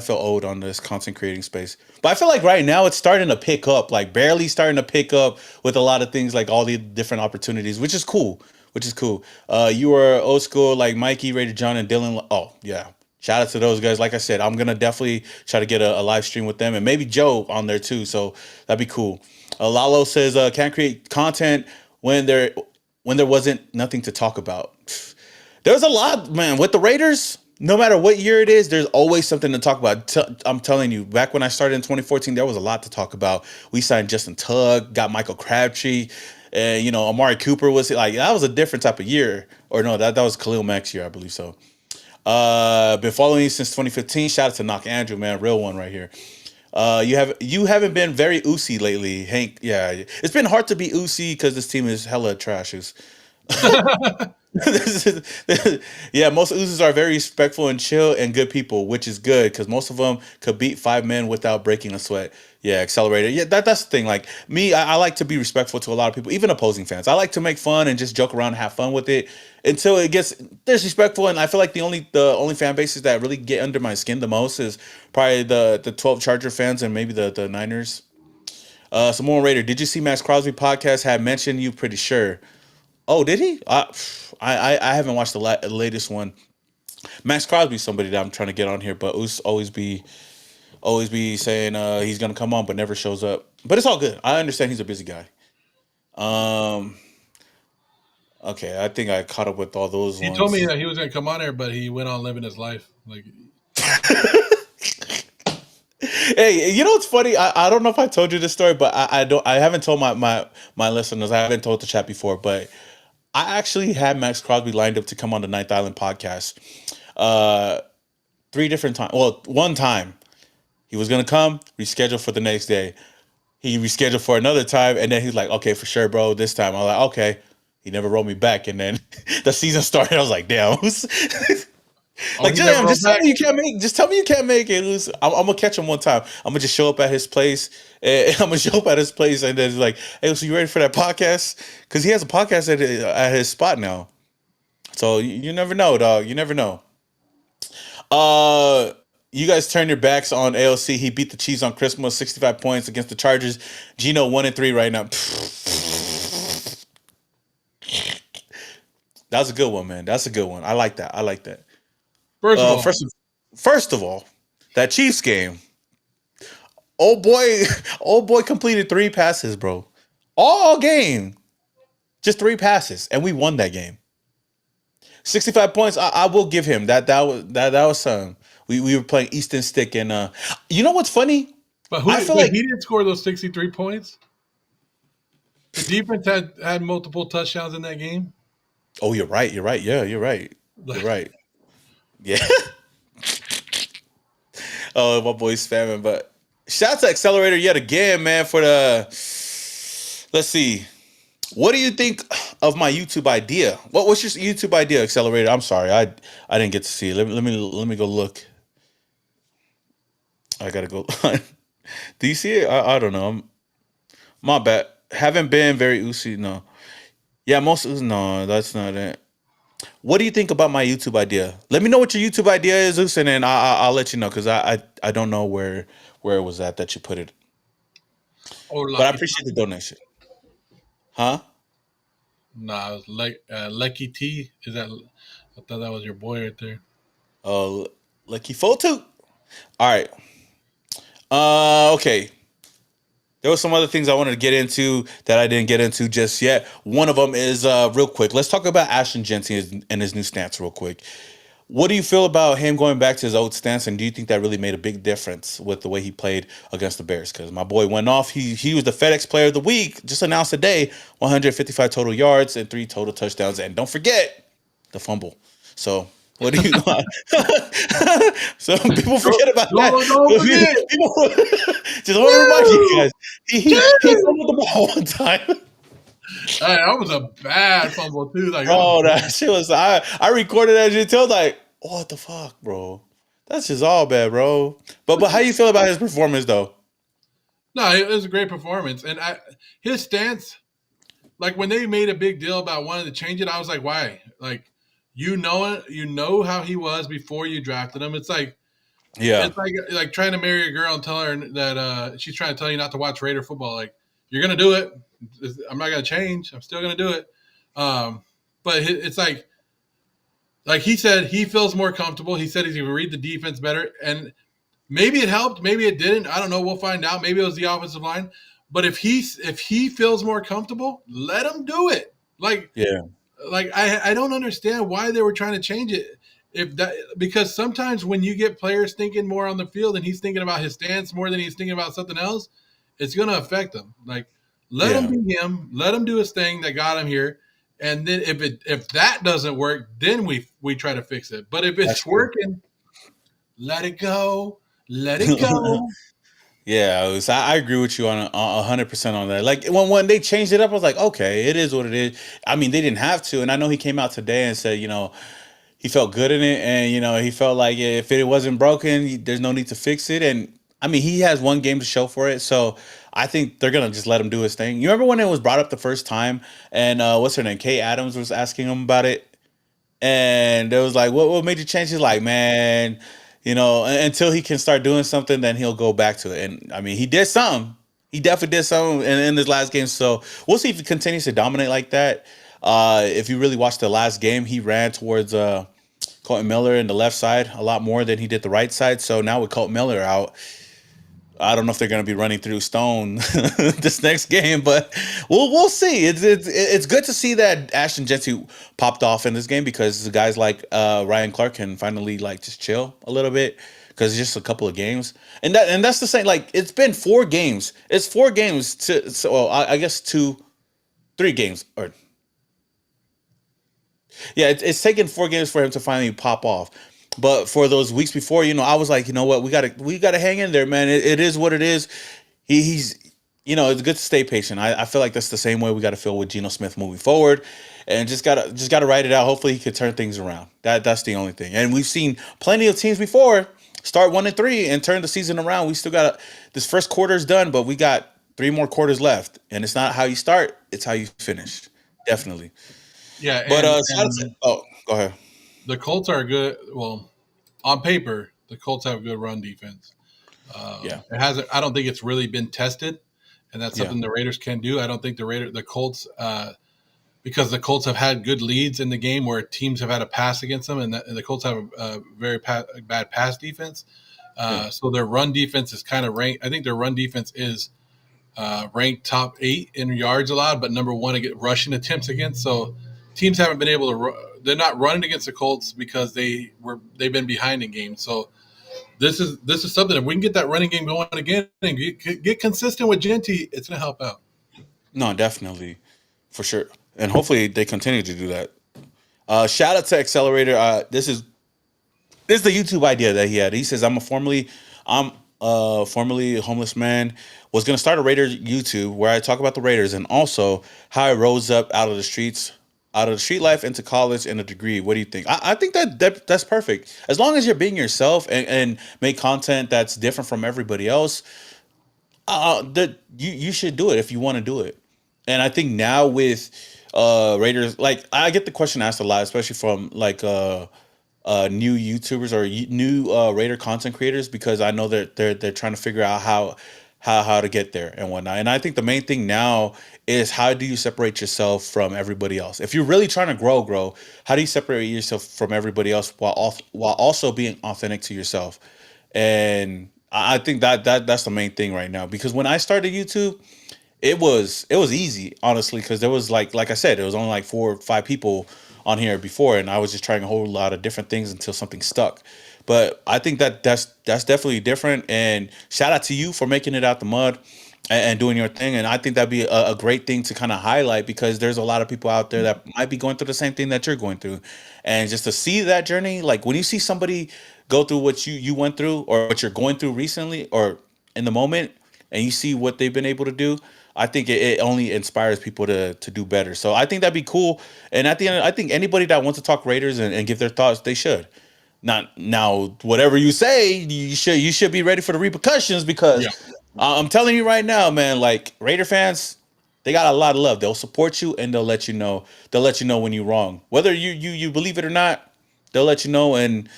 feel old on this content creating space. But I feel like right now it's starting to pick up, like barely starting to pick up with a lot of things, like all the different opportunities, which is cool. Which is cool. You were old school, like Mikey, Raider John, and Dylan. Oh yeah, shout out to those guys. Like I said, I'm gonna definitely try to get a live stream with them and maybe Joe on there too. So that'd be cool. Lalo says, can't create content when there wasn't nothing to talk about. There's a lot, man, with the Raiders. No matter what year it is, there's always something to talk about. I'm telling you, back when I started in 2014, there was a lot to talk about. We signed Justin Tugg, got Michael Crabtree, and Amari Cooper was like that was a different type of year. Or no, that was Khalil Mack's year, I believe so. Been following you since 2015. Shout out to Knock Andrew, man, real one right here. You haven't been very oozy lately, Hank. Yeah, it's been hard to be oozy because this team is hella trashes. Yeah, most oozes are very respectful and chill and good people, which is good because most of them could beat five men without breaking a sweat. Yeah, accelerated. Yeah, that's the thing. Like me, I like to be respectful to a lot of people, even opposing fans. I like to make fun and just joke around and have fun with it until it gets disrespectful. And I feel like the only fan bases that really get under my skin the most is probably the 12 Charger fans and maybe the Niners. Samoan Raider, did you see Max Crosby podcast had mentioned you? Pretty sure. Oh, did he? I haven't watched the latest one. Max Crosby's somebody that I'm trying to get on here, but always be saying he's gonna come on, but never shows up. But it's all good. I understand he's a busy guy. Um, okay, I think I caught up with all those He told me ones. that he was going to come on there, but he went on living his life. Like, Hey, you know what's funny? I don't know if I told you this story, but I haven't told my listeners. I haven't told the chat before, but I actually had Max Crosby lined up to come on the Ninth Island podcast. Uh, three different times. Well, one time he was gonna come, reschedule for the next day. He rescheduled for another time, and then he's like, "Okay, for sure, bro. This time." I'm like, "Okay." He never wrote me back, and then the season started. I was like, "Damn." oh, Like, he never damn, wrote just tell back. me you can't make. Just tell me you can't make it. I'm gonna catch him one time. I'm gonna just show up at his place, and I'm gonna show up at his place, and then he's like, "Hey, so you ready for that podcast?" Because he has a podcast at his spot now. So you never know, dog. You never know. Uh, you guys turned your backs on ALC. He beat the Chiefs on Christmas, 65 points against the Chargers. Geno 1-3 right now. That was a good one, man. That's a good one. I like that. I like that. First of Uh, all, first, first of all, That Chiefs game. Old boy, old boy completed 3 passes, bro. All game, just 3 passes, and we won that game. 65 points. I will give him that. That was some. We were playing Easton Stick, and you know what's funny? But I feel but like he didn't score those 63 points. The defense had multiple touchdowns in that game. oh, you're right. You're right. Yeah, you're right. You're right. Yeah. Oh, my boy's spamming, but shout out to Accelerator yet again, man. For the let's see. What do you think of my YouTube idea? What's your YouTube idea, Accelerator? I'm sorry, I didn't get to see it. Let me go look. I gotta go. Do you see it? I don't know. My bad. Haven't been very Uzi. No. Yeah, most no, that's not it. What do you think about my YouTube idea? Let me know what your YouTube idea is, Uzi, and then I'll let you know because I don't know where it was at that you put it. Oh, But I lucky. appreciate the donation. Huh? Nah, it was like Lucky T. Is that? I thought that was your boy right there. Oh, lucky photo. All right. Okay. There were some other things I wanted to get into that I didn't get into just yet. One of them is real quick. Let's talk about Ashton Jeanty and his new stance real quick. What do you feel about him going back to his old stance, and do you think that really made a big difference with the way he played against the Bears? Because my boy went off. He was the FedEx Player of the Week, just announced today, 155 total yards and 3 total touchdowns. And don't forget the fumble. So what do you so people forget about that. Don't forget. Just want to remind you guys, he Woo! fumbled the ball one time. Hey, that was a bad fumble too. Like it was. Bro, that shit was I recorded that shit too. Like, what the fuck, bro? That's just all bad, bro. But how you feel about his performance though? No, it was a great performance, and his stance. Like when they made a big deal about wanting to change it, I was like, why? Like, you know it. You know how he was before you drafted him. Yeah, It's like trying to marry a girl and tell her that she's trying to tell you not to watch Raider football. Like you're gonna do it. I'm not gonna change. I'm still gonna do it. But it's like he said, he feels more comfortable. He said he's gonna read the defense better, and maybe it helped. Maybe it didn't. I don't know. We'll find out. Maybe it was the offensive line. But if he feels more comfortable, let him do it. yeah, I don't understand why they were trying to change it. If that Because sometimes when you get players thinking more on the field and he's thinking about his stance more than he's thinking about something else, it's going to affect them. Like let him yeah. be him, let him do his thing that got him here, and then if that doesn't work, then we try to fix it. But if That's it's true. working, let it go, let it go. Yeah, I agree with you on 100% on that. Like when they changed it up, I was like, okay, it is what it is. I mean, they didn't have to, and I know he came out today and said, he felt good in it, and he felt like if it wasn't broken, there's no need to fix it. And I mean, he has one game to show for it, so I think they're gonna just let him do his thing. You remember when it was brought up the first time, and what's her name, Kay Adams was asking him about it, and it was like, what made you change? He's like, man, until he can start doing something, then he'll go back to it. And I mean, he did something. He definitely did something in this last game. So we'll see if he continues to dominate like that. If you really watch the last game, he ran towards Colton Miller in the left side a lot more than he did the right side. So now with Colton Miller out, I don't know if they're going to be running through Stone this next game, but we'll see. It's good to see that Ashton Jeanty popped off in this game because guys like Ryan Clark can finally like just chill a little bit because it's just a couple of games, and that's the same. Like it's been 4 games. It's 4 games to well, I guess 3 games or yeah, it's taken 4 games for him to finally pop off. But for those weeks before, I was like, you know what, we gotta hang in there, man. It is what it is. He's it's good to stay patient. I feel like that's the same way we got to feel with Geno Smith moving forward, and just gotta write it out. Hopefully, he could turn things around. That's the only thing. And we've seen plenty of teams before start 1-3 and turn the season around. We still got this first quarter's done, but we got 3 more quarters left, and it's not how you start; it's how you finish. Definitely. Yeah, But and oh, go ahead. the Colts are good. Well, on paper, the Colts have a good run defense. Yeah, It hasn't. I don't think it's really been tested, and that's yeah, something the Raiders can do. I don't think the Colts, because the Colts have had good leads in the game where teams have had a pass against them, and the Colts have a very bad pass defense. Yeah. So their run defense is kind of ranked. I think their run defense is ranked top 8 in yards allowed, but number 1 to get rushing attempts against. So teams haven't been able to. They're not running against the Colts because they've been behind in games. So this is something. If we can get that running game going again and get consistent with Jeanty, it's going to help out. No, definitely, for sure, and hopefully they continue to do that. Shout out to Accelerator. This is the YouTube idea that he had. He says, I'm formerly a homeless man, was gonna start a Raider YouTube where I talk about the Raiders and also how I rose up out of the street life into college and a degree. What do you think? I think that's perfect. As long as you're being yourself and make content that's different from everybody else, that you should do it if you want to do it. And I think now with Raiders, like I get the question asked a lot, especially from like new YouTubers or new Raider content creators, because I know that they're trying to figure out how to get there and whatnot. And I think the main thing now is how do you separate yourself from everybody else? If you're really trying to grow, how do you separate yourself from everybody else while also being authentic to yourself? And I think that's the main thing right now. Because when I started YouTube, it was easy, honestly, because there was like I said, it was only like 4 or 5 people on here before, and I was just trying a whole lot of different things until something stuck. But I think that's definitely different. And shout out to you for making it out the mud and doing your thing. And I think that'd be a great thing to kind of highlight, because there's a lot of people out there that might be going through the same thing that you're going through, and just to see that journey, like when you see somebody go through what you went through or what you're going through recently or in the moment, and you see what they've been able to do, I think it only inspires people to do better. So I think that'd be cool. And at the end, I think anybody that wants to talk Raiders and give their thoughts, they should. Not now, whatever you say, you should be ready for the repercussions, because Yeah. I'm telling you right now, man. Like Raider fans, they got a lot of love. They'll support you and they'll let you know. They'll let you know when you're wrong, whether you believe it or not. They'll let you know, and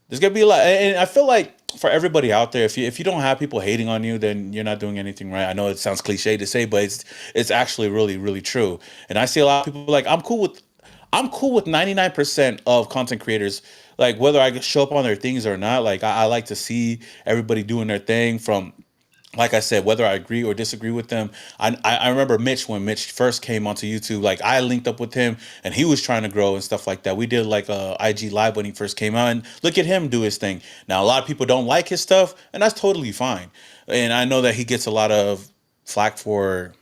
there's gonna be a lot. And I feel like for everybody out there, if you don't have people hating on you, then you're not doing anything right. I know it sounds cliche to say, but it's actually really really true. And I see a lot of people like I'm cool with 99% of content creators. Like whether I show up on their things or not, like I like to see everybody doing their thing. From like I said, whether I agree or disagree with them. I remember Mitch, when Mitch first came onto YouTube. Like I linked up with him, and he was trying to grow and stuff like that. We did like a IG live when he first came out, and look at him do his thing. Now a lot of people don't like his stuff, and that's totally fine. And I know that he gets a lot of flack for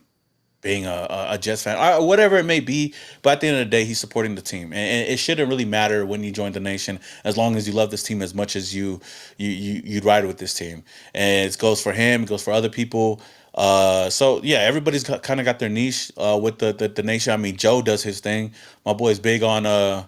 being a Jets fan or whatever it may be. But at the end of the day, he's supporting the team, and it shouldn't really matter when you join the nation, as long as you love this team as much as you'd ride with this team. And it goes for him, it goes for other people. So yeah, everybody's kind of got their niche with the nation. I mean, Joe does his thing. My boy's big on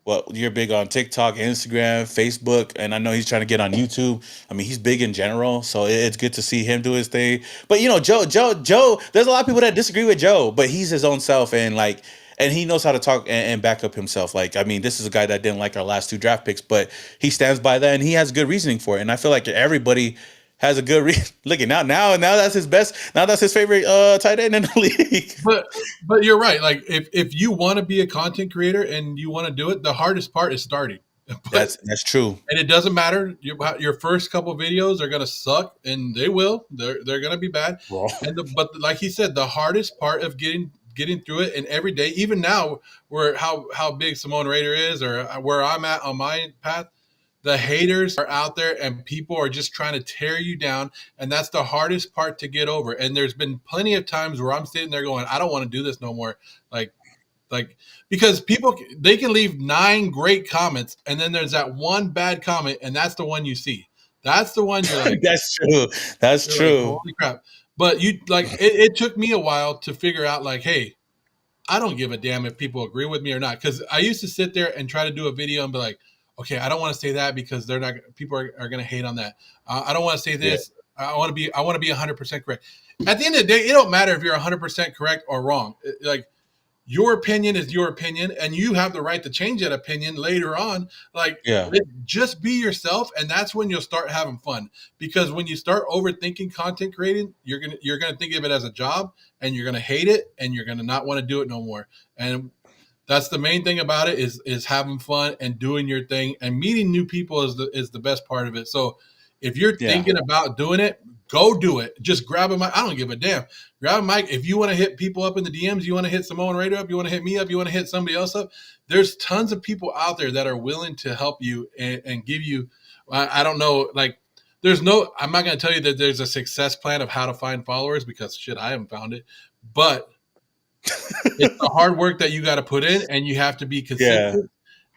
well, you're big on TikTok, Instagram, Facebook, and I know he's trying to get on YouTube. I mean, he's big in general, so it's good to see him do his thing. But Joe. There's a lot of people that disagree with Joe, but he's his own self, and like, and he knows how to talk and back up himself. Like, I mean, this is a guy that didn't like our last 2 draft picks, but he stands by that, and he has good reasoning for it. And I feel like everybody has a good look at now that's his best. Now that's his favorite tight end in the league. But you're right. Like if you want to be a content creator and you want to do it, the hardest part is starting. But That's true. and it doesn't matter. Your first couple videos are gonna suck, and they will. They're gonna be bad. Bro. But like he said, the hardest part of getting through it, and every day, even now, where how big Simone Raider is, or where I'm at on my path, the haters are out there, and people are just trying to tear you down, and that's the hardest part to get over. And there's been plenty of times where I'm sitting there going, I don't want to do this no more. Like like because people, they can leave 9 great comments, and then there's that one bad comment, and that's the one you see. That's the one you're like, That's true. That's you're like, true. holy crap. But you like it took me a while to figure out, like, hey, I don't give a damn if people agree with me or not. Because I used to sit there and try to do a video and be like, okay, I don't want to say that because they're not, people are going to hate on that. I don't want to say Yeah. this. I want to be 100% correct. At the end of the day, it don't matter if you're 100% correct or wrong. Like, your opinion is your opinion, and you have the right to change that opinion later on. Like, Yeah. just be yourself, and that's when you'll start having fun. Because when you start overthinking content creating, you're gonna think of it as a job, and you're gonna hate it, and you're gonna not want to do it no more. And that's the main thing about it, is having fun and doing your thing, and meeting new people is the best part of it. So If you're Yeah. thinking about doing it, go do it. Just grab a mic. I don't give a damn. Grab a mic. If you want to hit people up in the DMs, you want to hit Samoan Raider up, you want to hit me up, you want to hit somebody else up. There's tons of people out there that are willing to help you and give you. I don't know, like there's no. I'm not going to tell you that there's a success plan of how to find followers because shit, I haven't found it. But it's the hard work that you got to put in, and you have to be Yeah. consistent,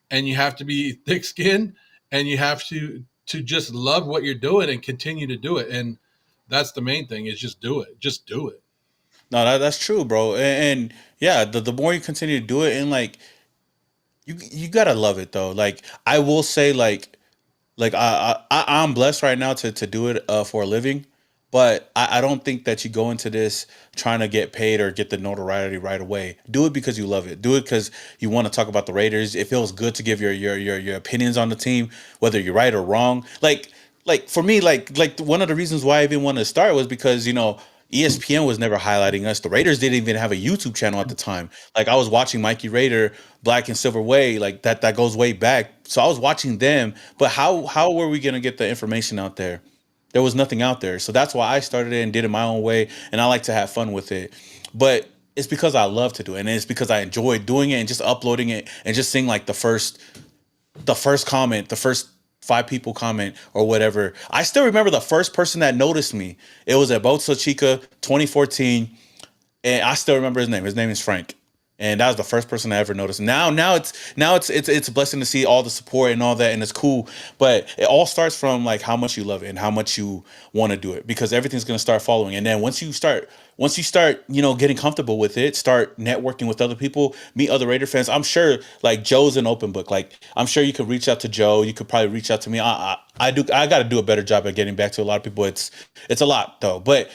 and you have to be thick-skinned, and you have to just love what you're doing and continue to do it. And that's the main thing is just do it. Just do it. No, that's true, bro. And yeah, the more you continue to do it, and like you gotta love it though. Like I will say, like I'm blessed right now to do it for a living, but I don't think that you go into this trying to get paid or get the notoriety right away. Do it because you love it. Do it because you want to talk about the Raiders. It feels good to give your opinions on the team, whether you're right or wrong. Like for me, like one of the reasons why I even wanted to start was because ESPN was never highlighting us. The Raiders didn't even have a YouTube channel at the time. Like I was watching Mikey Raider, Black and Silver Way, like that goes way back. So I was watching them, but how were we gonna get the information out there? There was nothing out there. So that's why I started it and did it my own way, and I like to have fun with it. But it's because I love to do it, and it's because I enjoy doing it and just uploading it and just seeing like the first comment, the first five people comment or whatever. I still remember the first person that noticed me. It was at Boatsa Chica 2014, and I still remember his name. His name is Frank, and that was the first person I ever noticed. Now it's a blessing to see all the support and all that, and it's cool. But it all starts from like how much you love it and how much you want to do it, because everything's gonna start following. And then once you start, getting comfortable with it, start networking with other people, meet other Raider fans. I'm sure like Joe's an open book. Like I'm sure you could reach out to Joe. You could probably reach out to me. I got to do a better job at getting back to a lot of people. It's a lot though, but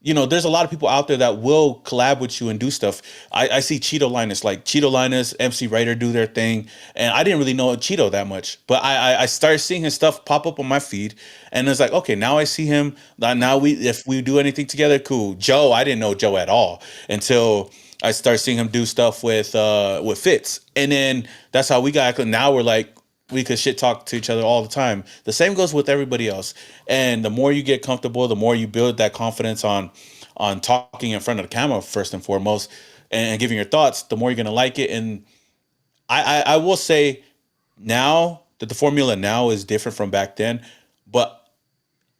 there's a lot of people out there that will collab with you and do stuff. I see Cheeto Linus, MC Raider do their thing, and I didn't really know Cheeto that much, but I started seeing his stuff pop up on my feed, and it's like, okay, now I see him. Now if we do anything together, cool. Joe, I didn't know Joe at all until I started seeing him do stuff with Fitz, and then that's how we got. Now we're like, we could shit talk to each other all the time. The same goes with everybody else. And the more you get comfortable, the more you build that confidence on talking in front of the camera first and foremost, and giving your thoughts, the more you're gonna like it. And I will say now that the formula now is different from back then, but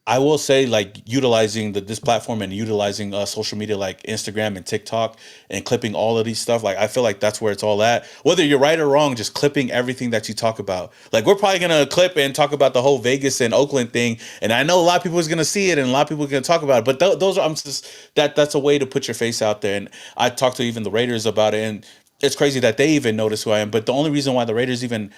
I will say, like, utilizing this platform and utilizing social media like Instagram and TikTok and clipping all of these stuff. Like, I feel like that's where it's all at. Whether you're right or wrong, just clipping everything that you talk about. Like, we're probably gonna clip and talk about the whole Vegas and Oakland thing, and I know a lot of people is gonna see it and a lot of people are gonna talk about it. But those are, I'm just that's a way to put your face out there. And I talked to even the Raiders about it, and it's crazy that they even notice who I am. But the only reason why the Raiders even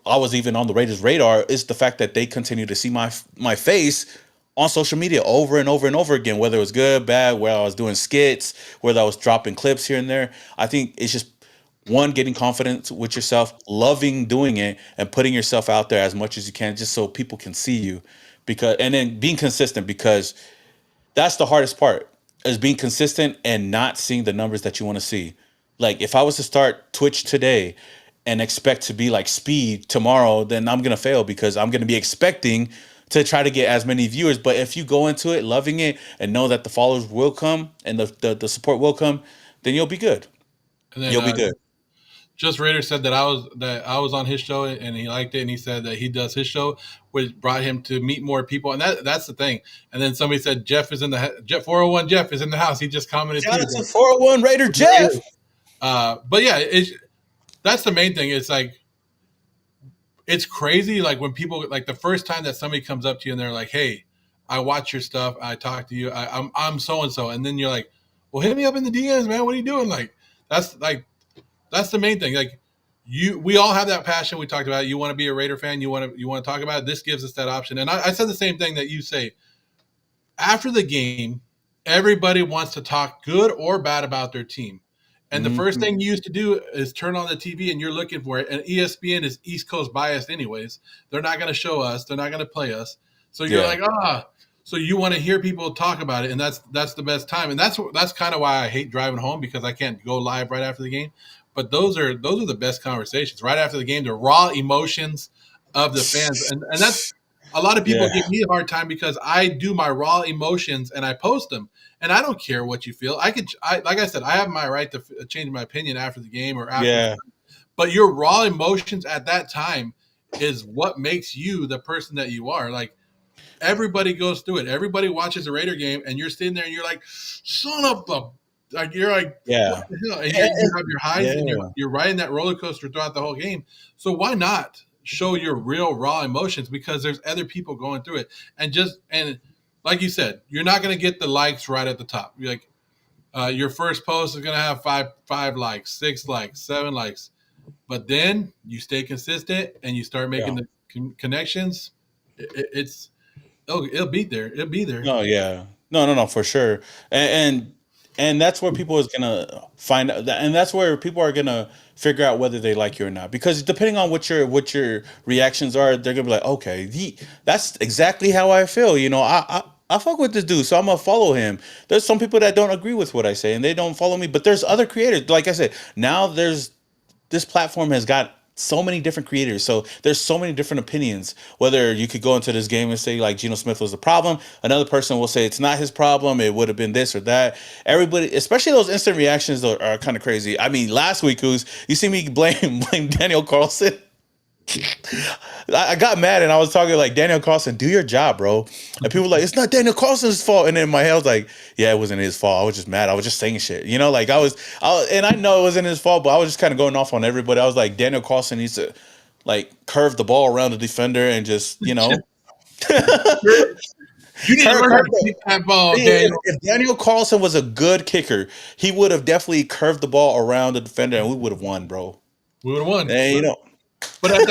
I was even on the Raiders' radar is the fact that they continue to see my face on social media over and over and over again, whether it was good, bad, where I was doing skits, whether I was dropping clips here and there. I think it's just one, getting confidence with yourself, loving doing it, and putting yourself out there as much as you can, just so people can see you. And then being consistent, because that's the hardest part, is being consistent and not seeing the numbers that you want to see. Like if I was to start Twitch today and expect to be like Speed tomorrow, then I'm gonna fail, because I'm gonna be expecting to try to get as many viewers. But if you go into it loving it and know that the followers will come and the support will come, then you'll be good. And then You'll be good. Just Raider said that I was on his show and he liked it, and he said that he does his show, which brought him to meet more people, and that's the thing. And then somebody said Jeff is in the Jeff 401 Jeff is in the house. He just commented Shout too. out to 401 Raider Jeff. But yeah, that's the main thing. It's like it's crazy. Like when people, like the first time that somebody comes up to you and they're like, "Hey, I watch your stuff. I talk to you. I'm so and so," and then you're like, "Well, hit me up in the DMs, man. What are you doing?" Like that's the main thing. Like we all have that passion we talked about. You want to be a Raider fan. You want to talk about it. This gives us that option. And I said the same thing that you say. After the game, everybody wants to talk good or bad about their team. And the first thing you used to do is turn on the TV and you're looking for it. And ESPN is East Coast biased anyways. They're not going to show us. They're not going to play us. So you're like, so you want to hear people talk about it, and that's the best time. And that's kind of why I hate driving home, because I can't go live right after the game. But those are the best conversations right after the game. The raw emotions of the fans, and A lot of people Yeah. give me a hard time because I do my raw emotions and I post them, and I don't care what you feel. Like I said, I have my right to change my opinion after the game or after the. Yeah. But your raw emotions at that time is what makes you the person that you are. Like everybody goes through it. Everybody watches a Raider game, and you're sitting there and you're like, "Son of a," like you're like, "What Yeah. the hell?" And you And- have your highs and yeah. you're riding that roller coaster throughout the whole game. So why not show your real raw emotions? Because there's other people going through it, and like you said, you're not going to get the likes right at the top. You're like, your first post is going to have five likes, 6 likes, 7 likes, but then you stay consistent and you start making Yeah. the connections. It's it'll be there. It'll be there. No, yeah. No, for sure. And that's where people is gonna find out, and that's where people are gonna figure out whether they like you or not. Because depending on what your reactions are, they're gonna be like, okay, that's exactly how I feel. I fuck with this dude, so I'm gonna follow him. There's some people that don't agree with what I say and they don't follow me, but there's other creators. Like I said, now there's this platform has got so many different creators. So there's so many different opinions. Whether you could go into this game and say like Geno Smith was the problem, another person will say it's not his problem. It would have been this or that. Everybody, especially those instant reactions, are kind of crazy. I mean, last week you see me blame Daniel Carlson. I got mad and I was talking like, Daniel Carlson, do your job, bro. And people were like, it's not Daniel Carlson's fault. And in my head, I was like, yeah, it wasn't his fault. I was just mad. I was just saying shit. Like and I know it wasn't his fault, but I was just kind of going off on everybody. I was like, Daniel Carlson needs to like curve the ball around the defender and just, You need to curve, learn how curve to the, kick that ball, if, Daniel. if Daniel Carlson was a good kicker, he would have definitely curved the ball around the defender and we would have won, bro. We would have won. And But at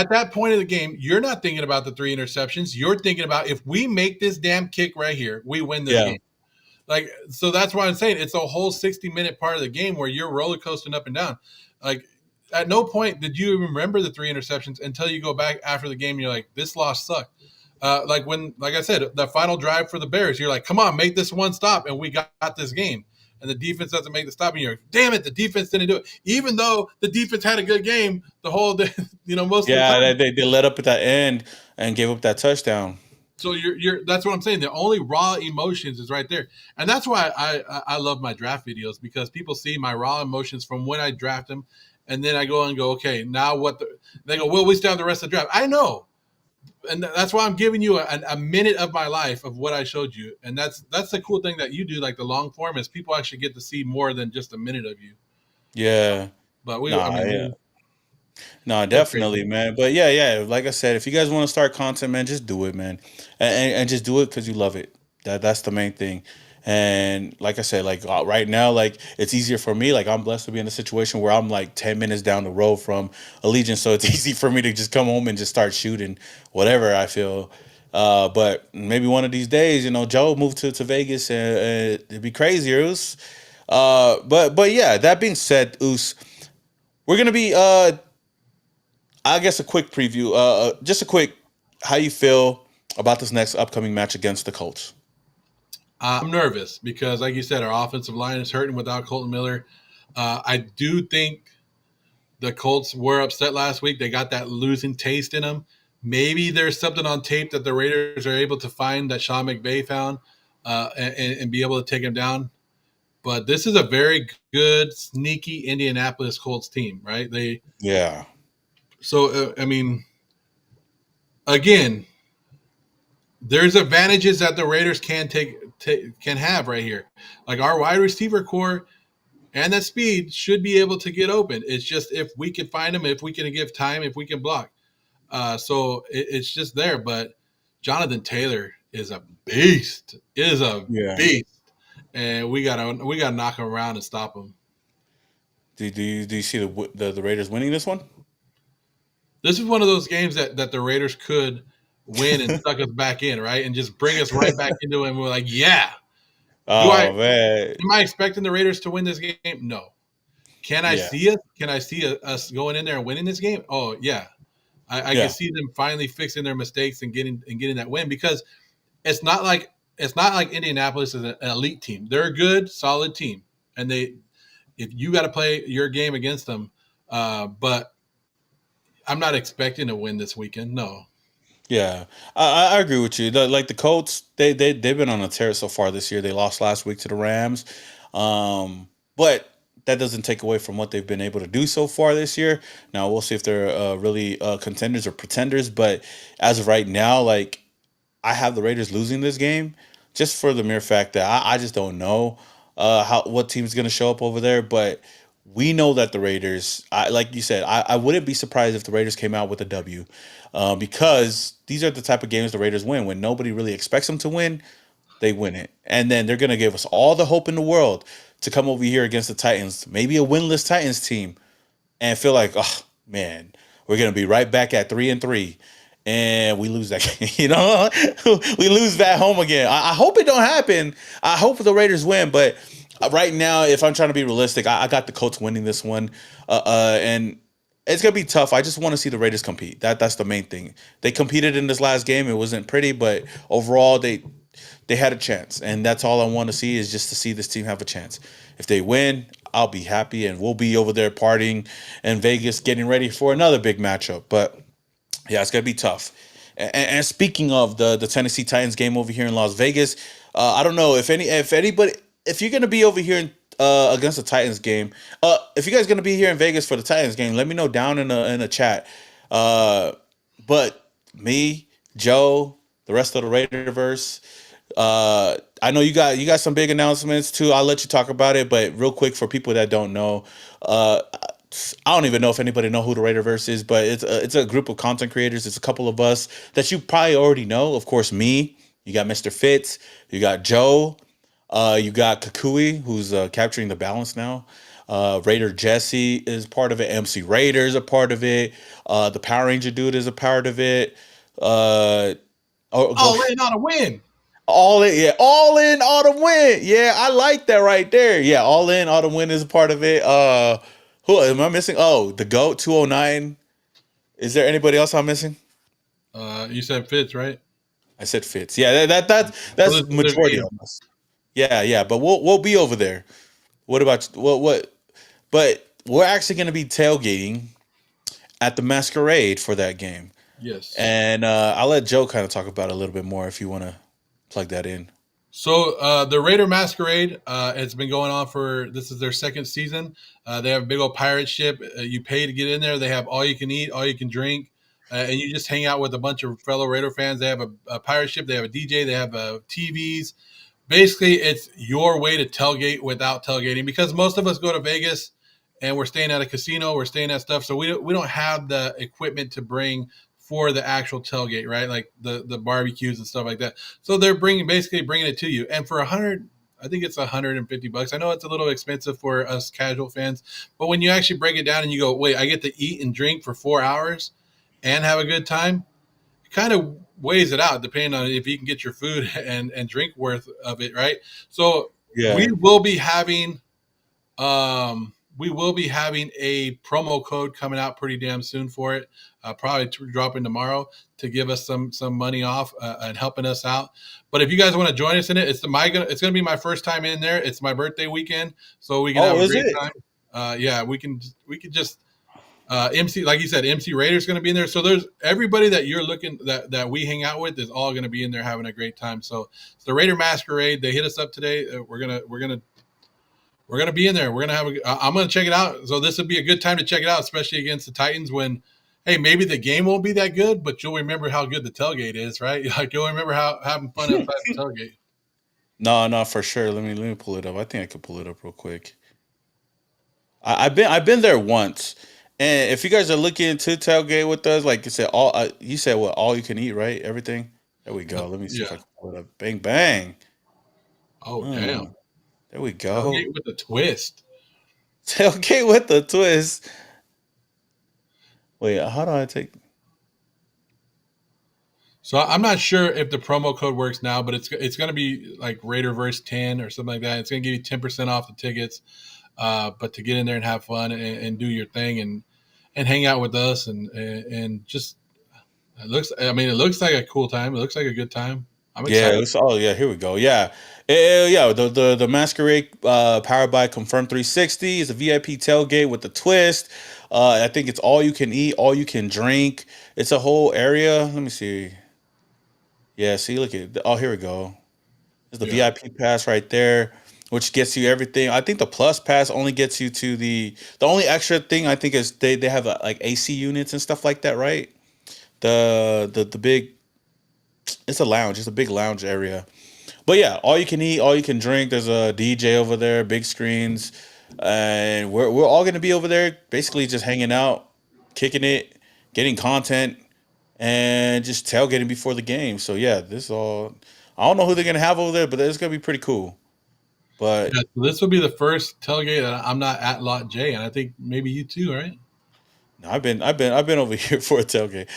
that point of the game, you're not thinking about the 3 interceptions. You're thinking about if we make this damn kick right here, we win this yeah, game. Like, so that's why I'm saying it's a whole 60-minute part of the game where you're roller coasting up and down. Like, at no point did you even remember the 3 interceptions until you go back after the game and you're like, this loss sucked. Like I said, the final drive for the Bears, you're like, come on, make this one stop, and we got this game. And the defense doesn't make the stop, and you're like, damn it, the defense didn't do it. Even though the defense had a good game the whole day, most of the yeah, time. they let up at that end and gave up that touchdown. So you're that's what I'm saying. The only raw emotions is right there, and that's why I love my draft videos because people see my raw emotions from when I draft them, and then I go and go, okay, now what? They go, well, we still have the rest of the draft. I know, and that's why I'm giving you a minute of my life of what I showed you, and that's the cool thing that you do, like the long form, is people actually get to see more than just a minute of you. Yeah. But I Nah, mean, yeah. No, it's crazy. definitely, man. But yeah. Like I said, if you guys want to start content, man, just do it, man, and just do it because you love it. That's the main thing. And like I said, like right now, like it's easier for me. Like I'm blessed to be in a situation where I'm like 10 minutes down the road from Allegiance, so it's easy for me to just come home and just start shooting whatever I feel. But maybe one of these days, Joe moved to Vegas and it'd be crazier. But yeah. That being said, Oos, we're gonna be I guess a quick preview. Just a quick, how you feel about this next upcoming match against the Colts? I'm nervous because, like you said, our offensive line is hurting without Colton Miller. I do think the Colts were upset last week. They got that losing taste in them. Maybe there's something on tape that the Raiders are able to find that Sean McVay found and be able to take him down. But this is a very good, sneaky Indianapolis Colts team, right? Yeah, I mean, again, there's advantages that the Raiders can have right here. Like our wide receiver core and that speed should be able to get open. It's just if we can find them, if we can give time, if we can block. It's just there. But Jonathan Taylor is a beast. Is a yeah. beast, and we gotta knock him around and stop him. Do you see the Raiders winning this one? This is one of those games that the Raiders could win and suck us back in, right, and just bring us right back into it. And we're like, yeah. Do I Oh man, am I expecting the Raiders to win this game? No. Can I yeah, see it? Can I see us going in there and winning this game? Oh yeah, I can yeah, see them finally fixing their mistakes and getting that win because it's not like Indianapolis is an elite team. They're a good, solid team, and if you got to play your game against them, but I'm not expecting to win this weekend. No. Yeah, I agree with you. Like the Colts, they've been on a tear so far this year. They lost last week to the Rams, but that doesn't take away from what they've been able to do so far this year. Now we'll see if they're really contenders or pretenders. But as of right now, like I have the Raiders losing this game just for the mere fact that I just don't know how what team's going to show up over there. But we know that the Raiders, like you said, I wouldn't be surprised if the Raiders came out with a W because these are the type of games the Raiders win. When nobody really expects them to win, they win it. And then they're going to give us all the hope in the world to come over here against the Titans, maybe a winless Titans team, and feel like, oh man, we're gonna be right back at 3-3, and we lose that game. We lose that home again. I hope it don't happen. I hope the Raiders win, but right now, if I'm trying to be realistic, I got the Colts winning this one, and it's gonna be tough. I just want to see the Raiders compete. That's the main thing. They competed in this last game. It wasn't pretty, but overall they had a chance, and that's all I want to see is just to see this team have a chance. If they win, I'll be happy, and we'll be over there partying in Vegas, getting ready for another big matchup. But yeah, it's gonna be tough. And speaking of the Tennessee Titans game over here in Las Vegas, I don't know if anybody if you're gonna be over here against the Titans game, if you guys gonna be here in Vegas for the Titans game, let me know down in the chat. Uh, but me, Joe, the rest of the Raiderverse, I know you got some big announcements too. I'll let you talk about it, but real quick for people that don't know, uh, I don't even know if anybody know who the Raiderverse is, but it's a group of content creators. It's a couple of us that you probably already know. Of course, me. You got Mr. Fitz. You got Joe. You got Kakui, who's capturing the balance now. Raider Jesse is part of it. MC Raider is a part of it. The Power Ranger dude is a part of it. Uh, All in on a win. all in, yeah, all in autumn win. Yeah, I like that right there. Yeah, all in autumn win is a part of it. Who am I missing? Oh, the goat 209. Is there anybody else I'm missing? You said Fitz, right? I said Fitz. Yeah, So that's there's eight majority of of us. Yeah, yeah, but we'll be over there. What about what? But we're actually going to be tailgating at the Masquerade for that game, yes. and I'll let Joe kind of talk about it a little bit more if you want to plug that in. So the Raider Masquerade has been going on for this is their second season. They have a big old pirate ship. You pay to get in there. They have all you can eat, all you can drink, and you just hang out with a bunch of fellow Raider fans. They have a pirate ship. They have a DJ. They have TVs. Basically, it's your way to tailgate without tailgating because most of us go to Vegas and we're staying at a casino, we're staying at stuff, so we don't have the equipment to bring for the actual tailgate, right? Like the barbecues and stuff like that. So they're basically bringing it to you, and for I think it's $150. I know it's a little expensive for us casual fans, but when you actually break it down and you go, wait, I get to eat and drink for 4 hours and have a good time, kind of weighs it out depending on if you can get your food and drink worth of it, right? So we Yeah, will be having we will be having a promo code coming out pretty damn soon for it. Probably dropping tomorrow to give us some money off and helping us out. But if you guys want to join us in it, it's gonna be my first time in there. It's my birthday weekend, so we can have oh, a is great it? time. Yeah, we can just MC, like you said, MC Raider's going to be in there. So there's everybody that you're looking that we hang out with is all going to be in there having a great time. So it's the Raider Masquerade. They hit us up today. We're gonna be in there. We're gonna have I'm gonna check it out. So this would be a good time to check it out, especially against the Titans. When hey, maybe the game won't be that good, but you'll remember how good the tailgate is, right? Like you'll remember how having fun outside the tailgate. No, no, for sure. Let me pull it up. I think I could pull it up real quick. I've been there once, and if you guys are looking to tailgate with us, like you said, all you said what all you can eat, right? Everything. There we go. Let me see if I Yeah. can pull it up. Bang bang. Oh damn. Hmm, there we go. Tailgate with a twist. Tailgate with the twist. Wait, how do I take? So I'm not sure if the promo code works now, but it's going to be like Raiderverse 10 or something like that. It's going to give you 10% off the tickets, but to get in there and have fun and do your thing and hang out with us and just it looks. I mean, it looks like a cool time. It looks like a good time. I'm Yeah, excited. oh yeah, here we go. Yeah. Yeah, the Masquerade powered by Confirm 360 is a VIP tailgate with a twist. I think it's all you can eat, all you can drink. It's a whole area. Let me see. Yeah, see, look at oh, here we go. There's the Yeah. VIP pass right there, which gets you everything. I think the plus pass only gets you to the only extra thing I think is they have like AC units and stuff like that, right? The big it's a lounge, it's a big lounge area. But yeah, all you can eat, all you can drink. There's a DJ over there, big screens, and we're all gonna be over there, basically just hanging out, kicking it, getting content, and just tailgating before the game. So yeah, this all. I don't know who they're gonna have over there, but it's gonna be pretty cool. But Yeah, so this will be the first tailgate that I'm not at Lot J, and I think maybe you too, right? no, I've been over here for a tailgate.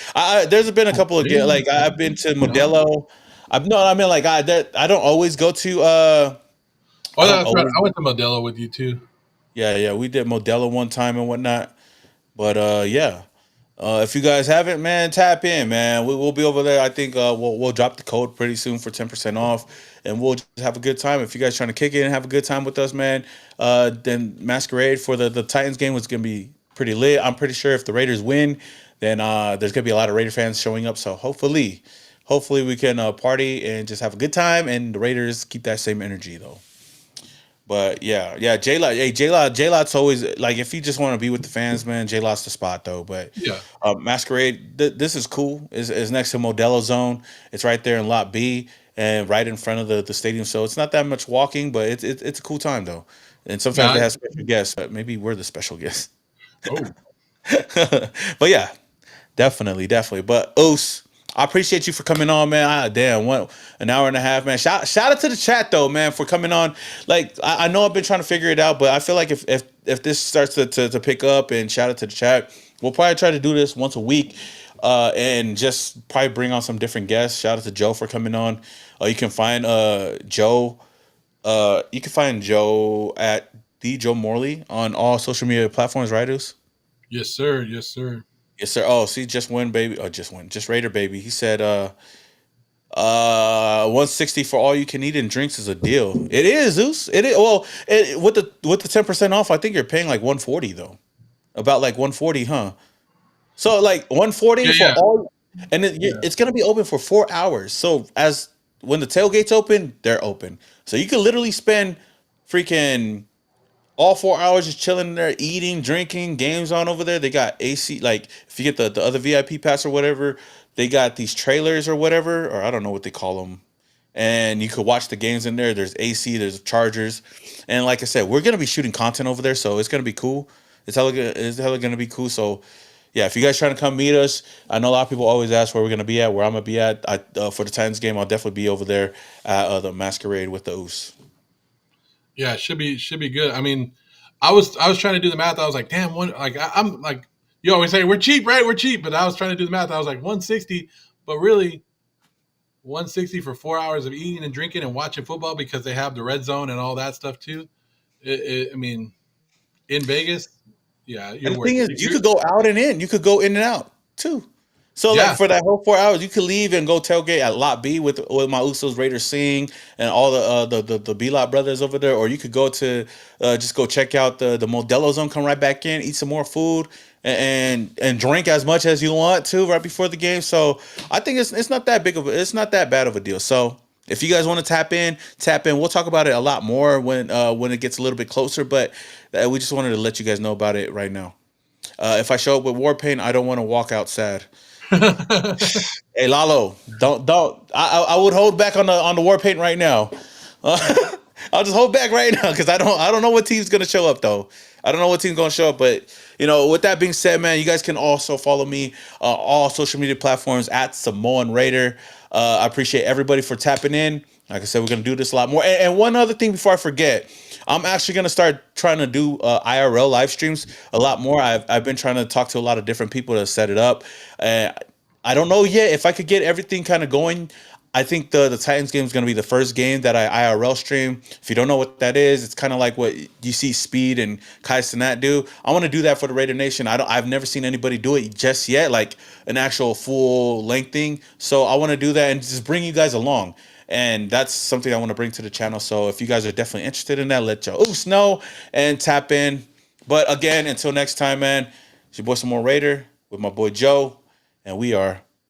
There's been a couple of Really? like I've been to No. Modelo. I mean like I don't always go to Oh, I don't that's right. always I went to Modelo with you too. yeah, we did Modelo one time and whatnot. But yeah. If you guys haven't, man, tap in, man. We'll be over there. I think we'll drop the code pretty soon for 10% off, and we'll just have a good time. If you guys trying to kick it and have a good time with us, man, then Masquerade for the Titans game was gonna be pretty lit. I'm pretty sure if the Raiders win, then there's gonna be a lot of Raider fans showing up. So hopefully we can party and just have a good time, and the Raiders keep that same energy though. But yeah, J Lot, hey J Lot's always like if you just want to be with the fans, man, J Lot's the spot though. But Yeah. Masquerade, this is cool. Is next to Modelo Zone. It's right there in Lot B and right in front of the stadium. So it's not that much walking, but it's a cool time though. And sometimes Yeah. they have special guests, but maybe we're the special guests. Oh, But yeah, definitely. But Oos, I appreciate you for coming on, man. Damn, what an hour and a half, man. Shout out to the chat though, man, for coming on. Like I know I've been trying to figure it out, but I feel like if this starts to pick up, and shout out to the chat, we'll probably try to do this once a week, and just probably bring on some different guests. Shout out to Joe for coming on. You can find Joe. You can find Joe at the Joe Morley on all social media platforms, right, Oos? yes, sir. Yes, sir. Yes, sir. Oh, see, just win, baby. Oh, just win. Just Raider, baby. He said, 160 for all you can eat and drinks is a deal. It is, Zeus. It is. Well, with the 10% off, I think you're paying like 140 though. About like 140, huh? So like 140 Yeah, for yeah, all, and yeah. it's gonna be open for 4 hours. So as when the tailgates open, they're open. So you could literally spend freaking all 4 hours just chilling there, eating, drinking, games on over there. They got AC, like if you get the other VIP pass or whatever, they got these trailers or whatever, or I don't know what they call them. And you could watch the games in there. There's AC, there's chargers, and like I said, we're gonna be shooting content over there, so it's gonna be cool. It's hella gonna be cool. So yeah, if you guys trying to come meet us, I know a lot of people always ask where we're gonna be at, where I'm gonna be at. For the Titans game, I'll definitely be over there at the Masquerade with the Oos. Yeah, it should be good. I mean, I was trying to do the math. I was like, damn, one like I'm like you always say we're cheap, right? We're cheap, but I was trying to do the math. I was like 160, but really 160 for 4 hours of eating and drinking and watching football because they have the red zone and all that stuff too. I mean, in Vegas, yeah, And you're the worth thing is, it. you could go out and in. You could go in and out too. So like Yeah, for that whole 4 hours, you could leave and go tailgate at Lot B with my Usos Raiders Sing and all the B Lot brothers over there, or you could go to just go check out the Modelo Zone, come right back in, eat some more food, and drink as much as you want to right before the game. So I think it's not that it's not that bad of a deal. So if you guys want to tap in, tap in. We'll talk about it a lot more when it gets a little bit closer, but we just wanted to let you guys know about it right now. If I show up with war paint, I don't want to walk out sad. Hey Lalo, don't. I would hold back on the war paint right now. I'll just hold back right now because I don't know what team's gonna show up though. I don't know what team's gonna show up, but with that being said, man, you guys can also follow me all social media platforms at Samoan Raider. I appreciate everybody for tapping in. Like I said, we're gonna do this a lot more. And one other thing before I forget, I'm actually gonna start trying to do IRL live streams a lot more. I've been trying to talk to a lot of different people to set it up. I don't know yet if I could get everything kind of going. I think the Titans game is going to be the first game that I IRL stream. If you don't know what that is, it's kind of like what you see Speed and Kai Cenat do. I want to do that for the Raider Nation. I've never seen anybody do it just yet, like an actual full length thing. So I want to do that and just bring you guys along. And that's something I want to bring to the channel. So if you guys are definitely interested in that, let your oops know and tap in. But again, until next time, man. It's your boy Samoan Raider with my boy Joe, and we are